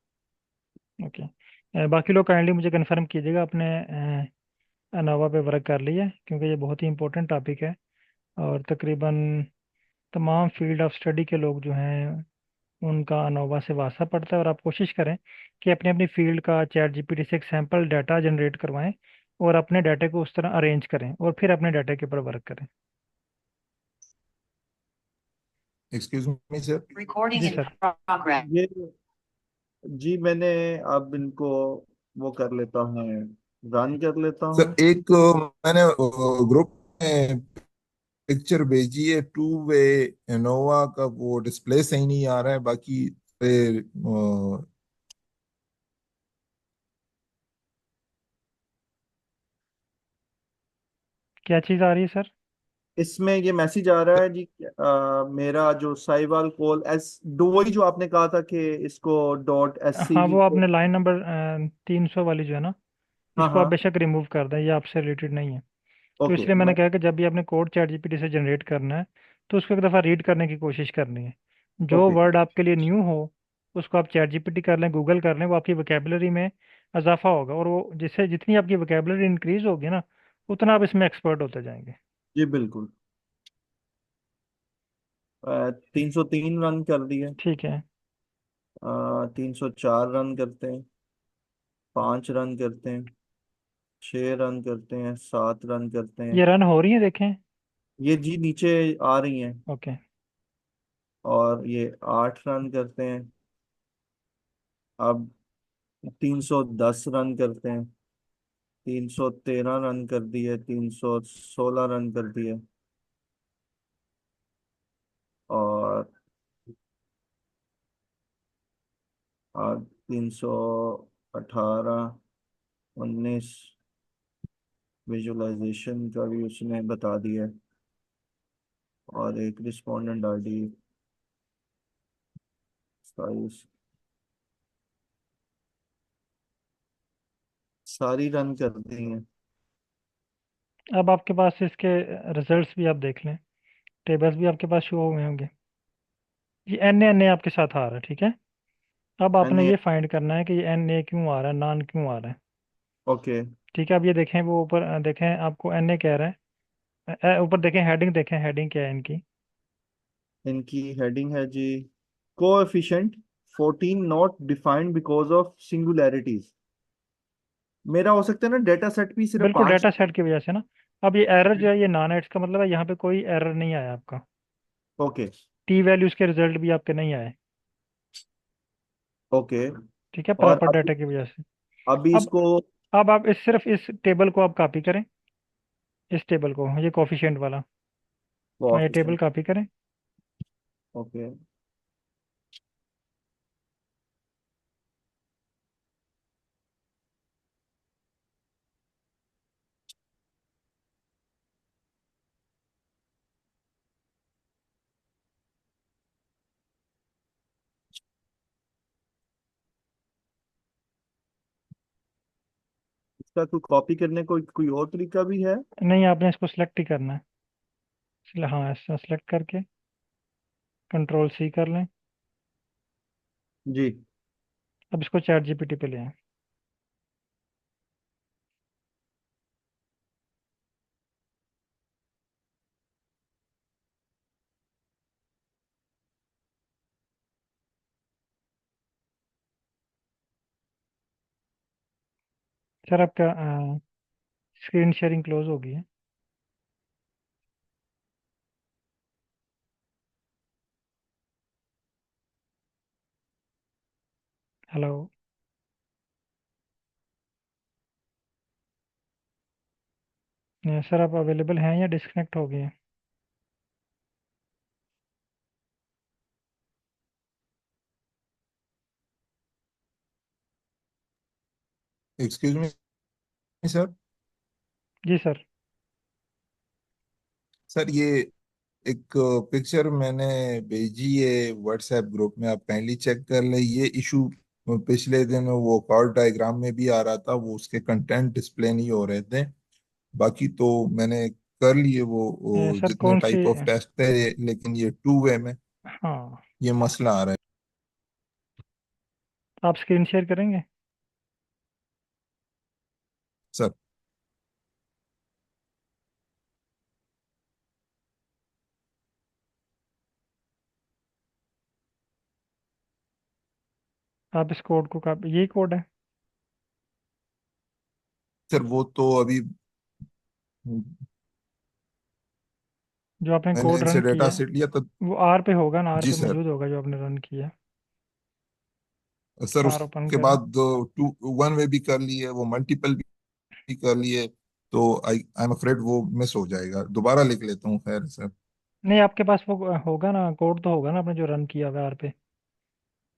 ओके। बाकी लोग काइंडली मुझे कंफर्म कीजिएगा आपने अनोवा पे वर्क कर लिया है, क्योंकि ये बहुत ही इंपॉर्टेंट टॉपिक है। और तकरीबन तमाम फील्ड ऑफ स्टडी के लोग जो हैं उनका अनोवा से वास्ता पड़ता है। और आप कोशिश करें कि अपनी अपनी फील्ड का चैट जीपीटी से एक सैम्पल डाटा जनरेट करवाएं और अपने डाटा को उस तरह अरेंज करें और फिर अपने डाटा के ऊपर वर्क करें। Excuse me sir. जी Recording in सर। progress. ये जी मैंने अब इनको वो कर लेता हूँ, रन कर लेता सर हूँ। एक मैंने ग्रुप में पिक्चर भेजी है, टू वे इनोवा का, वो डिस्प्ले सही नहीं आ रहा है, बाकी फिर क्या चीज़ आ रही है सर? इसमें ये मैसेज आ रहा है जी, मेरा जो साहिवाल कॉल एस दो, वही जो आपने कहा था कि इसको डॉट एस सी हाँ, वी वो को। आपने लाइन नंबर 300 वाली जो है ना, हाँ इसको आप हाँ। बेशक रिमूव कर दें, ये आपसे रिलेटेड नहीं है। तो ओके इसलिए मैंने मैं। कहा कि जब भी आपने कोड चैट जीपीटी से जनरेट करना है तो उसको एक दफ़ा रीड करने की कोशिश करनी है। जो ओके वर्ड आपके लिए न्यू हो उसको आप चैट जीपीटी कर लें, गूगल कर लें, वो आपकी वोकेबलरी में इजाफा होगा। और वो जिससे जितनी आपकी वोकेबलरी इंक्रीज होगी ना उतना आप इसमें एक्सपर्ट होते जाएंगे। जी बिल्कुल। 303 रन कर दिए। ठीक है। 304 रन करते हैं, 5 रन करते हैं, 6 रन करते हैं, 7 रन करते हैं। ये रन हो रही है देखें। ये जी नीचे आ रही हैं। ओके। और ये 8 रन करते हैं। अब 310 रन करते हैं। 313 रन कर दिए, 316 रन कर दिए। और 318, 19 विजुअलाइजेशन का भी उसने बता दिया। और एक रिस्पोंडेंट आईडी 27, सारी रन कर दी हैं। अब आपके पास इसके रिजल्ट्स भी आप देख लें, टेबल्स भी आपके पास शो हुए होंगे। ये एन ए आपके साथ आ रहा है, ठीक है। अब आपने एन। ये फाइंड करना है कि ये एन ए क्यों आ रहा है, नॉन क्यों आ रहा है। ओके। ठीक है, अब ये देखें, वो ऊपर देखें आपको एन ए कह रहा है। ऊपर देखें हेडिंग, देखें हेडिंग क्या है इनकी। इनकी हेडिंग है जी coefficient 14 not defined because of singularities. मेरा हो सकता है ना डेटा सेट भी सिर्फ बिल्कुल 5। डेटा सेट की वजह से ना। अब ये एरर जो है ये नॉन है, इसका मतलब है यहाँ पे कोई एरर नहीं आया आपका। ओके। टी वैल्यूज के रिजल्ट भी आपके नहीं आए। ओके। ठीक है, और प्रॉपर अभी डाटा की वजह से। अभी अब इसको अब आप इस सिर्फ इस टेबल को आप कॉपी करें, इस टेबल को, ये कोफिशिएंट वाला। हाँ, ये टेबल कोएफिशिएंट। कॉपी करें। ओके। इसका कोई कॉपी करने को कोई और तरीका भी है? नहीं, आपने इसको सिलेक्ट ही करना है। हाँ, ऐसा सेलेक्ट करके कंट्रोल सी कर लें। जी। अब इसको चैट जीपीटी पे ले आएं। सर आपका स्क्रीन शेयरिंग क्लोज हो गई है। हेलो। सर आप अवेलेबल हैं या डिस्कनेक्ट हो गए हैं? Excuse me sir. जी सर। सर ये एक पिक्चर मैंने भेजी है व्हाट्सएप ग्रुप में, आप काइंडली चेक कर ले। ये इशू पिछले दिन वो कार्ड डायग्राम में भी आ रहा था, वो उसके कंटेंट डिस्प्ले नहीं हो रहे थे। बाकी तो मैंने कर लिए वो सर जितने कौन सी? टाइप ऑफ टेस्ट है, लेकिन ये टू वे में हाँ, ये मसला आ रहा है। आप स्क्रीन शेयर करेंगे? सर आप इस कोड को कॉपी, यही कोड है सर वो तो अभी जो आपने मैंने कोड इनसे रन डेटा किया है? सेट लिया तो। वो आर पे होगा ना, आर जी पे सर। मौजूद होगा जो आपने रन किया है। सर आर ओपन उसके करें। बाद दो टू वन वे भी कर लिए, वो मल्टीपल भी कर लिए, तो आई एम अफ्रेड वो मिस हो जाएगा। दोबारा लिख लेता हूँ, खैर सर। नहीं, आपके पास वो होगा ना, कोड तो होगा ना आपने जो रन किया हुआ है आर पे,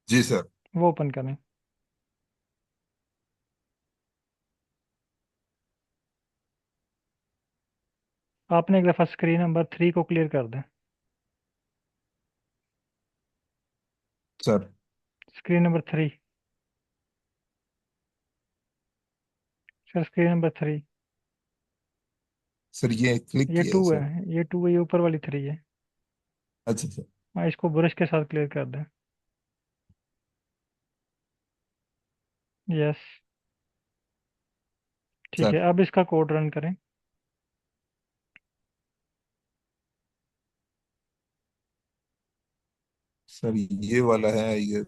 जी सर। वो ओपन करें। आपने एक दफ़ा स्क्रीन नंबर 3 को क्लियर कर दें। Sir screen number 3। Sir screen number 3। Sir ये क्लिक ये किया है 2 सर। है, ये 2 है, ये ऊपर वाली 3 है। अच्छा सर। हाँ, इसको ब्रश के साथ क्लियर कर दें। यस। ठीक है, सर अब इसका कोड रन करें। सर ये वाला है ये।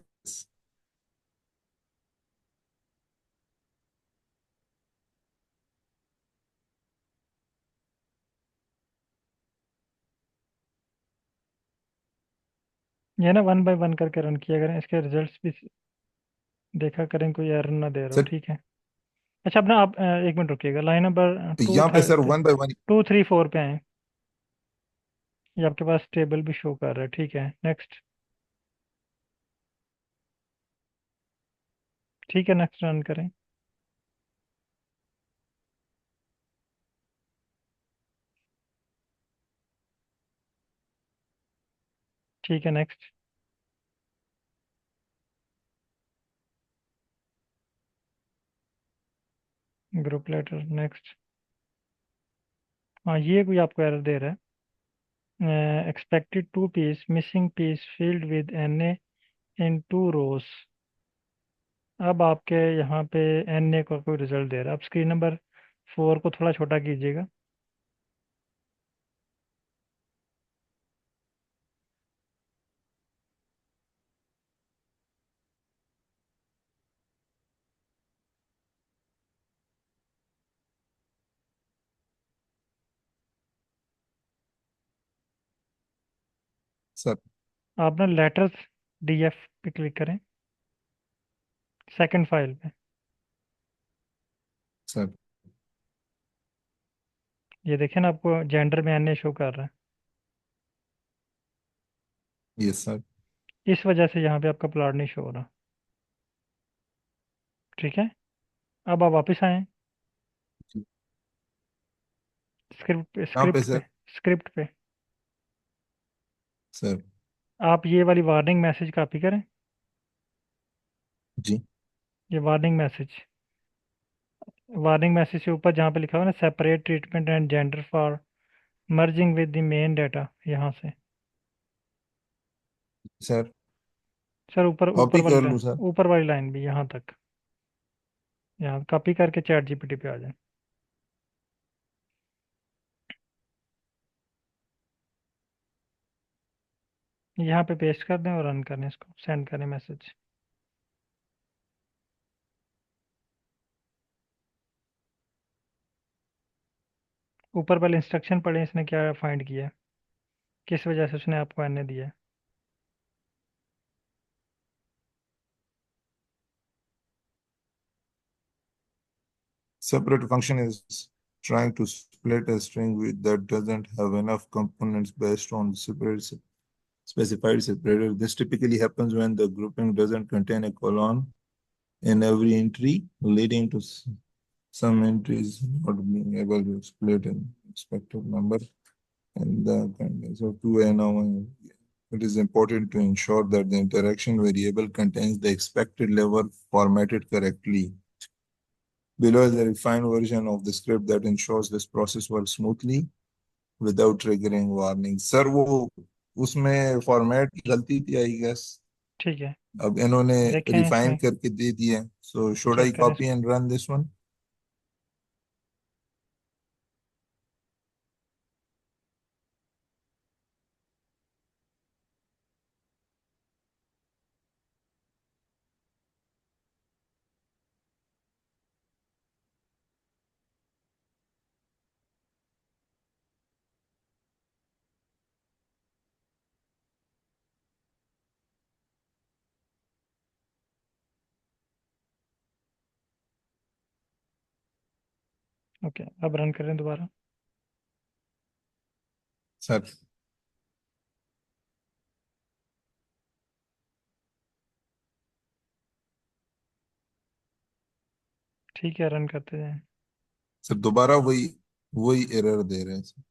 ये ना 1 बाय 1 करके रन किया करें, इसके रिजल्ट्स भी देखा करें, कोई एरर ना दे रहा हो। सर ठीक है। अच्छा, अपना आप 1 मिनट रुकिएगा, लाइन नंबर टू यहाँ पे सर वन बाय वन। 2 3 4 पे आए। ये आपके पास टेबल भी शो कर रहा है। ठीक है, नेक्स्ट। ठीक है, नेक्स्ट रन करें। ठीक है, नेक्स्ट। Group letter, next. हाँ, ये कोई आपको एरर दे रहा है। Expected 2 piece missing piece filled with N A in 2 rows. अब आपके यहाँ पे एन ए का कोई रिजल्ट दे रहा है। आप स्क्रीन नंबर 4 को थोड़ा छोटा कीजिएगा। सर। आप ना लेटर्स डीएफ पे क्लिक करें, सेकंड फाइल पे। सर। ये देखें ना, आपको जेंडर में एनए शो कर रहा यस सर। है, इस वजह से यहाँ पे आपका प्लॉट नहीं शो हो रहा। ठीक है, अब आप वापस आए स्क्रिप्ट पे, यहाँ पे स्क्रिप्ट पे, सर। स्क्रिप्ट पे। सर। आप ये वाली वार्निंग मैसेज कॉपी करें, जी। ये वार्निंग मैसेज से ऊपर जहाँ पे लिखा हुआ है ना, separate treatment and gender for merging with the main data, यहाँ से सर। सर ऊपर ऊपर कॉपी वाली कर लाइन, लूँ सर? ऊपर वाली लाइन भी यहाँ तक, यहाँ कॉपी करके चैट जीपीटी पे आ जाए। यहाँ पे पेस्ट कर दें और रन करें, इसको सेंड करें मैसेज। ऊपर वाले इंस्ट्रक्शन पढ़े, इसने क्या फाइंड किया है, किस वजह से उसने आपको एनए दिया है। Separate function is trying to split a string that doesn't have enough components based on specified separator. This typically happens when the grouping doesn't contain a colon in every entry, leading to some entries not being able to split an expected number. And so to now, it is important to ensure that the interaction variable contains the expected level formatted correctly. Below is a refined version of the script that ensures this process works smoothly without triggering warning. Sir वो उसमें format की गलती थी I guess, ठीक है, अब इन्होंने देखें रिफाइन इसमें, करके दे दिया। सो शुड आई चेक करें कॉपी इसको। And run this one? Okay, अब रन करें दोबारा। सर। ठीक है, रन करते जाएं। सर दोबारा वही वही एरर दे रहे हैं सर।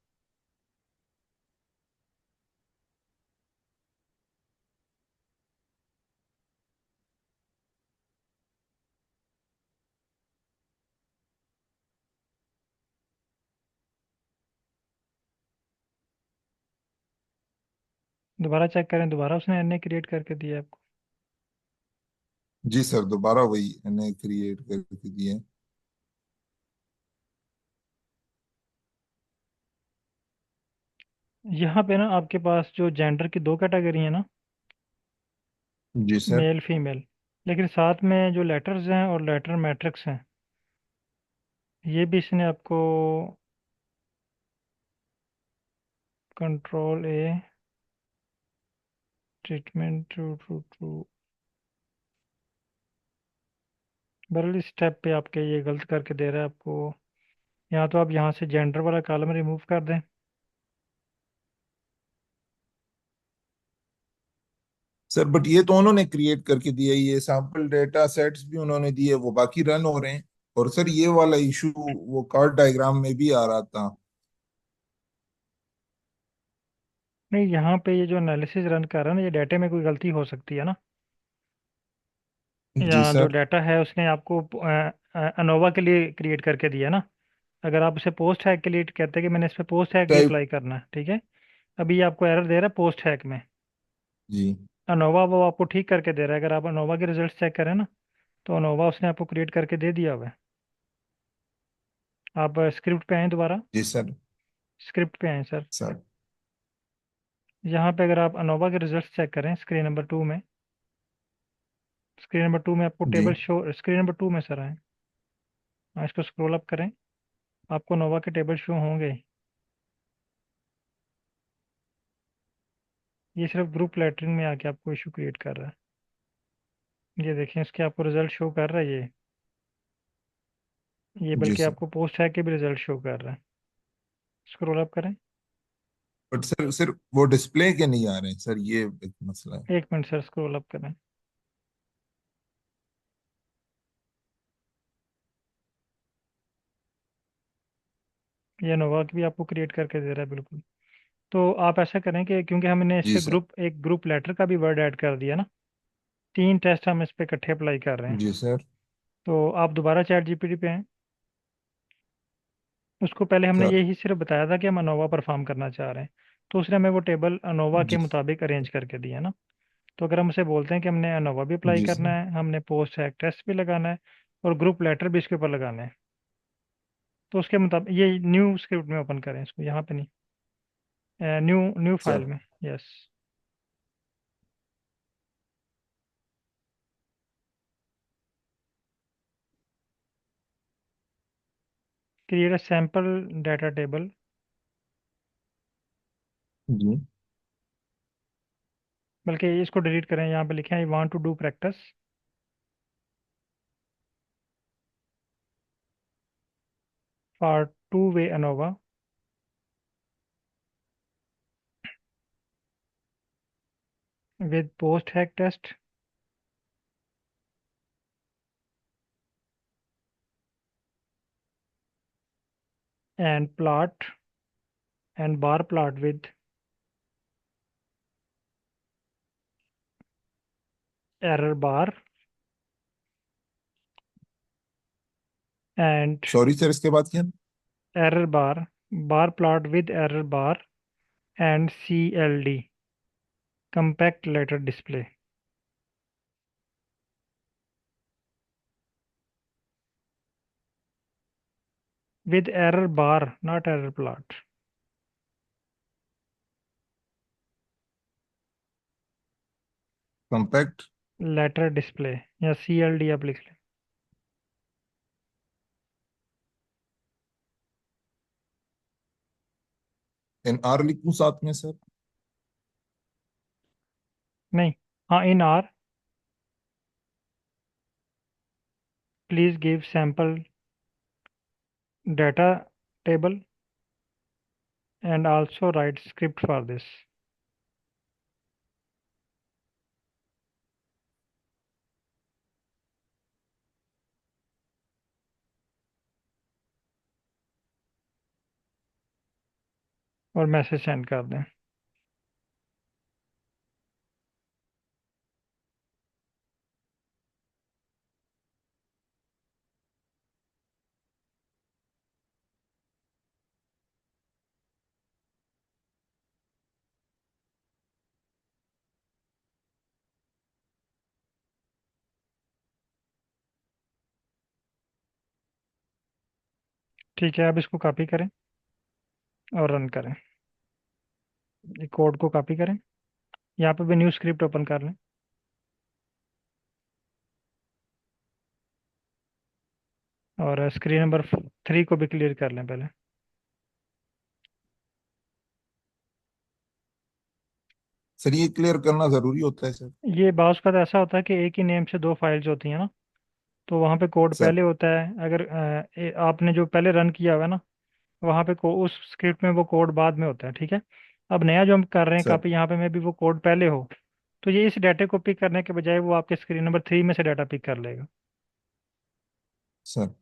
दोबारा चेक करें, दोबारा उसने एनए क्रिएट करके दिया है आपको। जी सर, दोबारा वही मैंने क्रिएट करके दिए। यहाँ पे ना आपके पास जो जेंडर की दो कैटेगरी है ना, जी सर। मेल फीमेल, लेकिन साथ में जो लेटर्स हैं और लेटर मैट्रिक्स हैं, ये भी इसने आपको control a treatment two two two, बरल स्टेप पे आपके ये गलत करके दे रहा है आपको। या तो आप यहाँ से जेंडर वाला कॉलम रिमूव कर दें। सर बट ये तो उन्होंने क्रिएट करके दिया, ये सैंपल डेटा सेट्स भी उन्होंने दिए, वो बाकी रन हो रहे हैं। और सर ये वाला इशू वो कार्ड डायग्राम में भी आ रहा था। नहीं, यहाँ पे ये जो एनालिसिस रन कर रहा है ना, ये डाटे में कोई गलती हो सकती है ना, जी या जो सर। डाटा है उसने आपको अनोवा के लिए क्रिएट करके दिया ना। अगर आप उसे पोस्ट हैक के लिए कहते हैं कि मैंने इस पे पोस्ट हैक भी टाइप। अप्लाई करना है, ठीक है, अभी ये आपको एरर दे रहा है पोस्ट हैक में। जी। अनोवा वो आपको ठीक करके दे रहा है, अगर आप अनोवा के रिजल्ट चेक करें ना, तो अनोवा उसने आपको क्रिएट करके दे दिया हुआ है। आप स्क्रिप्ट पे आए दोबारा, जी सर। स्क्रिप्ट पे आए सर। सर। यहाँ पे अगर आप अनोवा के रिजल्ट चेक करें स्क्रीन नंबर 2 में, स्क्रीन नंबर 2 में आपको जी। टेबल शो, स्क्रीन नंबर 2 में सर आए। हाँ, इसको स्क्रॉल अप करें, आपको नोवा के टेबल शो होंगे। ये सिर्फ ग्रुप लेटरिंग में आके आपको इशू क्रिएट कर रहा है। ये देखें, इसके आपको रिजल्ट शो कर रहा है ये जी बल्कि सर। आपको पोस्ट है के भी रिजल्ट शो कर रहा है। स्क्रॉल अप करें। बट सर सिर्फ वो डिस्प्ले के नहीं आ रहे हैं सर, ये एक मसला है। एक मिनट सर, स्क्रॉल अप करें। ये नोवा की भी आपको क्रिएट करके दे रहा है बिल्कुल। तो आप ऐसा करें कि क्योंकि हमने इस जी पे सर। एक ग्रुप लेटर का भी वर्ड ऐड कर दिया ना, 3 टेस्ट हम इस पे इकट्ठे अप्लाई कर रहे हैं। जी सर। तो आप दोबारा चैट जीपीटी पे हैं। उसको पहले हमने सर। यही सिर्फ बताया था कि हम अनोवा परफॉर्म करना चाह रहे हैं, तो उसने हमें वो टेबल अनोवा के जी। मुताबिक अरेंज करके दिया ना। तो अगर हम उसे बोलते हैं कि हमने अनोवा भी अप्लाई जी करना सर। है, हमने पोस्ट हैक टेस्ट भी लगाना है, और ग्रुप लेटर भी इसके ऊपर लगाना है, तो उसके मुताबिक ये न्यू स्क्रिप्ट में ओपन करें इसको, यहाँ पे नहीं, न्यू न्यू फाइल सर। में। Yes. Create a sample data table. जी। बल्कि इसको डिलीट करें, यहाँ पे लिखें I want to do practice for two way ANOVA with post hack test and plot and bar plot with error bar and sorry sir, इसके बाद क्या? error bar plot with error bar and CLD compact letter display with error bar, not error plot, compact letter display या CLD आप लिख लें। N R लिखूं साथ में सर? नहीं, हाँ, in R please give sample data table and also write script for this। और मैसेज सेंड कर दें। ठीक है, अब इसको कॉपी करें और रन करें। कोड को कॉपी करें, यहाँ पे भी न्यू स्क्रिप्ट ओपन कर लें और स्क्रीन नंबर 3 को भी क्लियर कर लें पहले। सर ये क्लियर करना जरूरी होता है सर? ये बाउस का तो ऐसा होता है कि एक ही नेम से 2 फाइल्स होती हैं ना, तो वहाँ पे कोड सर। पहले होता है। अगर आपने जो पहले रन किया हुआ है ना, वहाँ पे उस स्क्रिप्ट में वो कोड बाद में होता है, ठीक है। अब नया जो हम कर रहे हैं सर। कॉपी, यहाँ पे में भी वो कोड पहले हो, तो ये इस डाटा को पिक करने के बजाय वो आपके स्क्रीन नंबर 3 में से डाटा पिक कर लेगा। सर।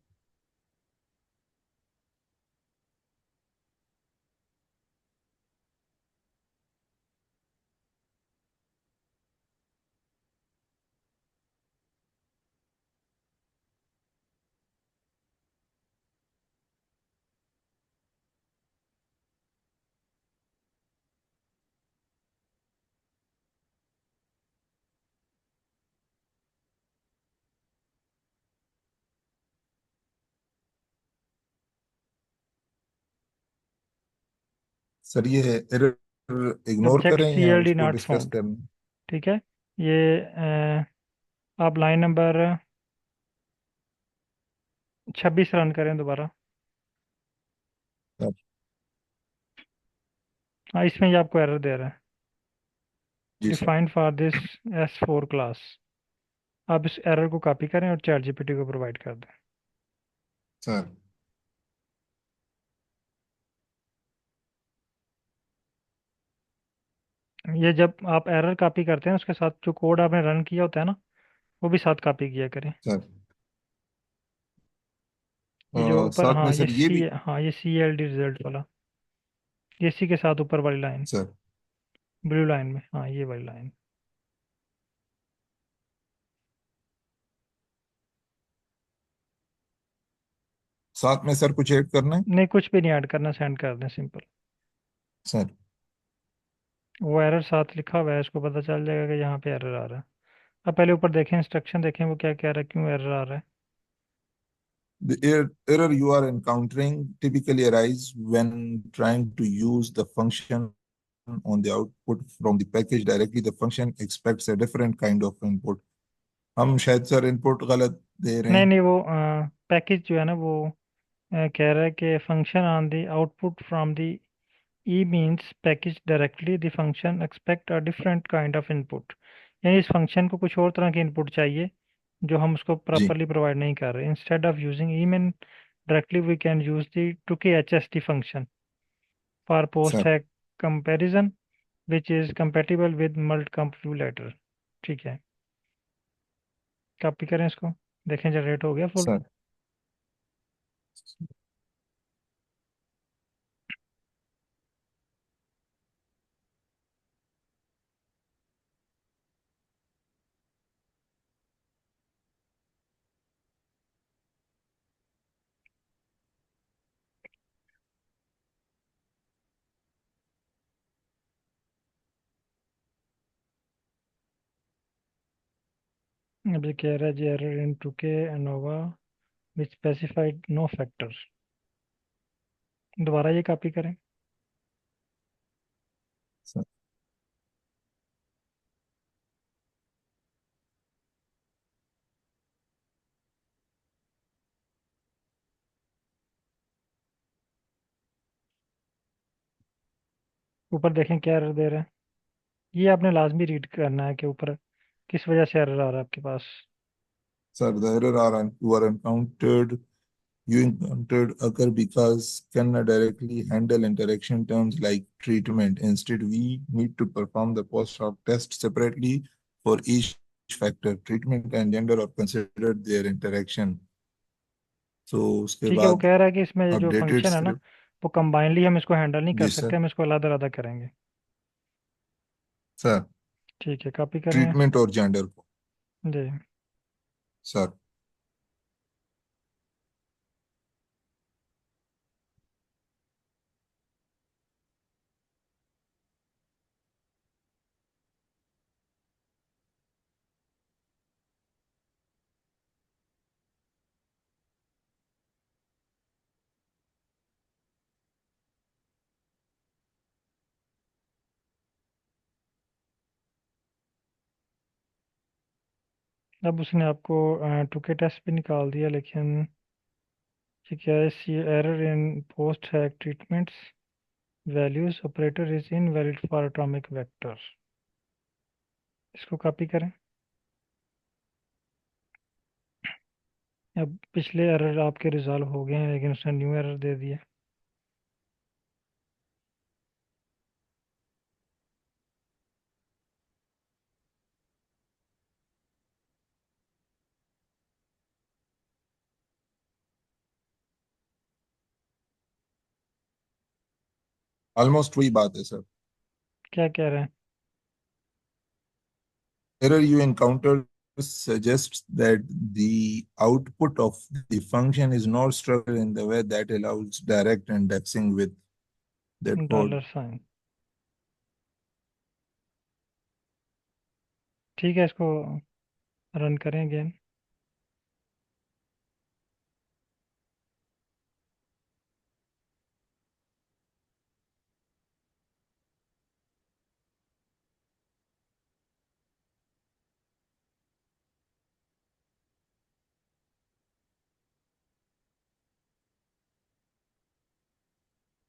सर ये एरर इग्नोर ऑब्जेक्ट करें सी या एल डी उसको नॉट डिस्कस फाउंड। करना? ठीक है। ये आप लाइन नंबर 26 रन करें दोबारा। सर। हाँ, इसमें ये आपको एरर दे रहा है। जी sir. Defined for this S4 class. आप इस एरर को कॉपी करें और चैट जीपीटी को प्रोवाइड कर दें। सर ये जब आप एरर कॉपी करते हैं उसके साथ जो कोड आपने रन किया होता है ना, वो भी साथ कॉपी किया करें। सर ये जो ऊपर, साथ में हाँ ये सर ये सी, भी। हाँ ये CLD रिजल्ट वाला, ये सी के साथ ऊपर वाली लाइन, सर ब्लू लाइन में, हाँ ये वाली लाइन। साथ में सर कुछ ऐड करना है। नहीं, कुछ भी नहीं ऐड करना, सेंड कर दें सिंपल। सर वो एरर साथ लिखा हुआ है, इसको पता चल जाएगा कि यहाँ पे एरर आ रहा है। अब पहले ऊपर देखें, इंस्ट्रक्शन देखें वो क्या कह रहा है, क्यों एरर आ रहा है। the error you are encountering typically arise when trying to use the function on the output from the package directly. The function expects a different kind of input. हम शायद सर इनपुट गलत दे रहे नहीं हैं। नहीं, वो पैकेज जो है ना, वो कह रहा है कि function on the output from the E means package directly the function expect a different kind of input. यानी इस फंक्शन को कुछ और तरह की इनपुट चाहिए जो हम उसको जी प्रॉपरली प्रोवाइड नहीं कर रहे। Instead of using E mean directly we can use the Tukey H S T function for post sir. है comparison which is compatible with मल्ट कंप्यूलेटर। ठीक है, कॉपी करें इसको, देखें जनरेट हो गया फुल। सर अभी कह रहा है जी एरर इन टू के एनोवा विच स्पेसिफाइड नो फैक्टर। दोबारा ये कॉपी करें। सर ऊपर देखें क्या एरर दे रहा है। ये आपने लाजमी रीड करना है कि ऊपर किस वजह से एरर आ रहा है आपके पास। Sir the error you encountered occur because cannot directly handle interaction terms like treatment. Instead, we need to perform the post-hoc test separately for each factor. Treatment and gender are considered their interaction. So उसके ठीक है, वो बाद कह रहा है कि इसमें ये जो अपडेटेड फंक्शन है ना, स्क्रिप्ट। वो कंबाइनली हम इसको हैंडल नहीं कर जी सकते, सर। हम इसको अलग अलग करेंगे। सर ठीक है, कॉपी करें। ट्रीटमेंट और जेंडर को। जी। सर अब उसने आपको टूके टेस्ट भी निकाल दिया, लेकिन ये क्या है, सी एरर इन पोस्ट है treatments values operator is invalid for atomic vector. इसको कॉपी करें। अब पिछले एरर आपके रिजॉल्व हो गए हैं, लेकिन उसने न्यू एरर दे दिया। ऑलमोस्ट वही बात है सर। क्या कह रहे हैं। Error you encounter suggests that the output of the function is not structured in the way that allows direct indexing with that code. $। ठीक है, इसको रन करें अगेन।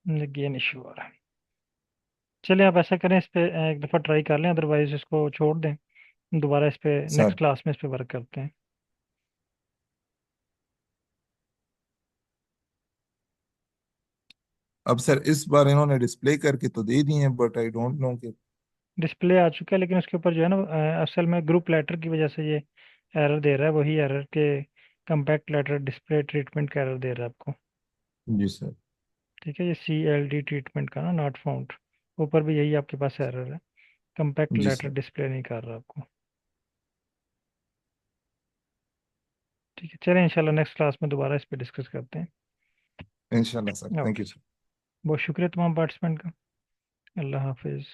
अगेन इशू आ रहा है। चलिए आप ऐसा करें, इस पे एक दफ़ा ट्राई कर लें, अदरवाइज इसको छोड़ दें, दोबारा इस पे नेक्स्ट सर क्लास में इस पे वर्क करते हैं। अब सर इस बार इन्होंने डिस्प्ले करके तो दे दिए हैं, बट आई डोंट नो कि डिस्प्ले आ चुका है, लेकिन उसके ऊपर जो है ना असल में ग्रुप लेटर की वजह से ये एरर दे रहा है, वही एरर के कम्पैक्ट लेटर डिस्प्ले ट्रीटमेंट का एरर दे रहा है आपको। जी सर। ठीक है, ये CLD ट्रीटमेंट का ना, नॉट फाउंड, ऊपर भी यही आपके पास एरर है, कम्पैक्ट जी लेटर सर। डिस्प्ले नहीं कर रहा आपको। ठीक है, चलिए इंशाल्लाह नेक्स्ट क्लास में दोबारा इस पे डिस्कस करते हैं। इंशाल्लाह sir, thank okay, you sir. बहुत शुक्रिया तमाम पार्टिसिपेंट का। अल्लाह हाफिज़।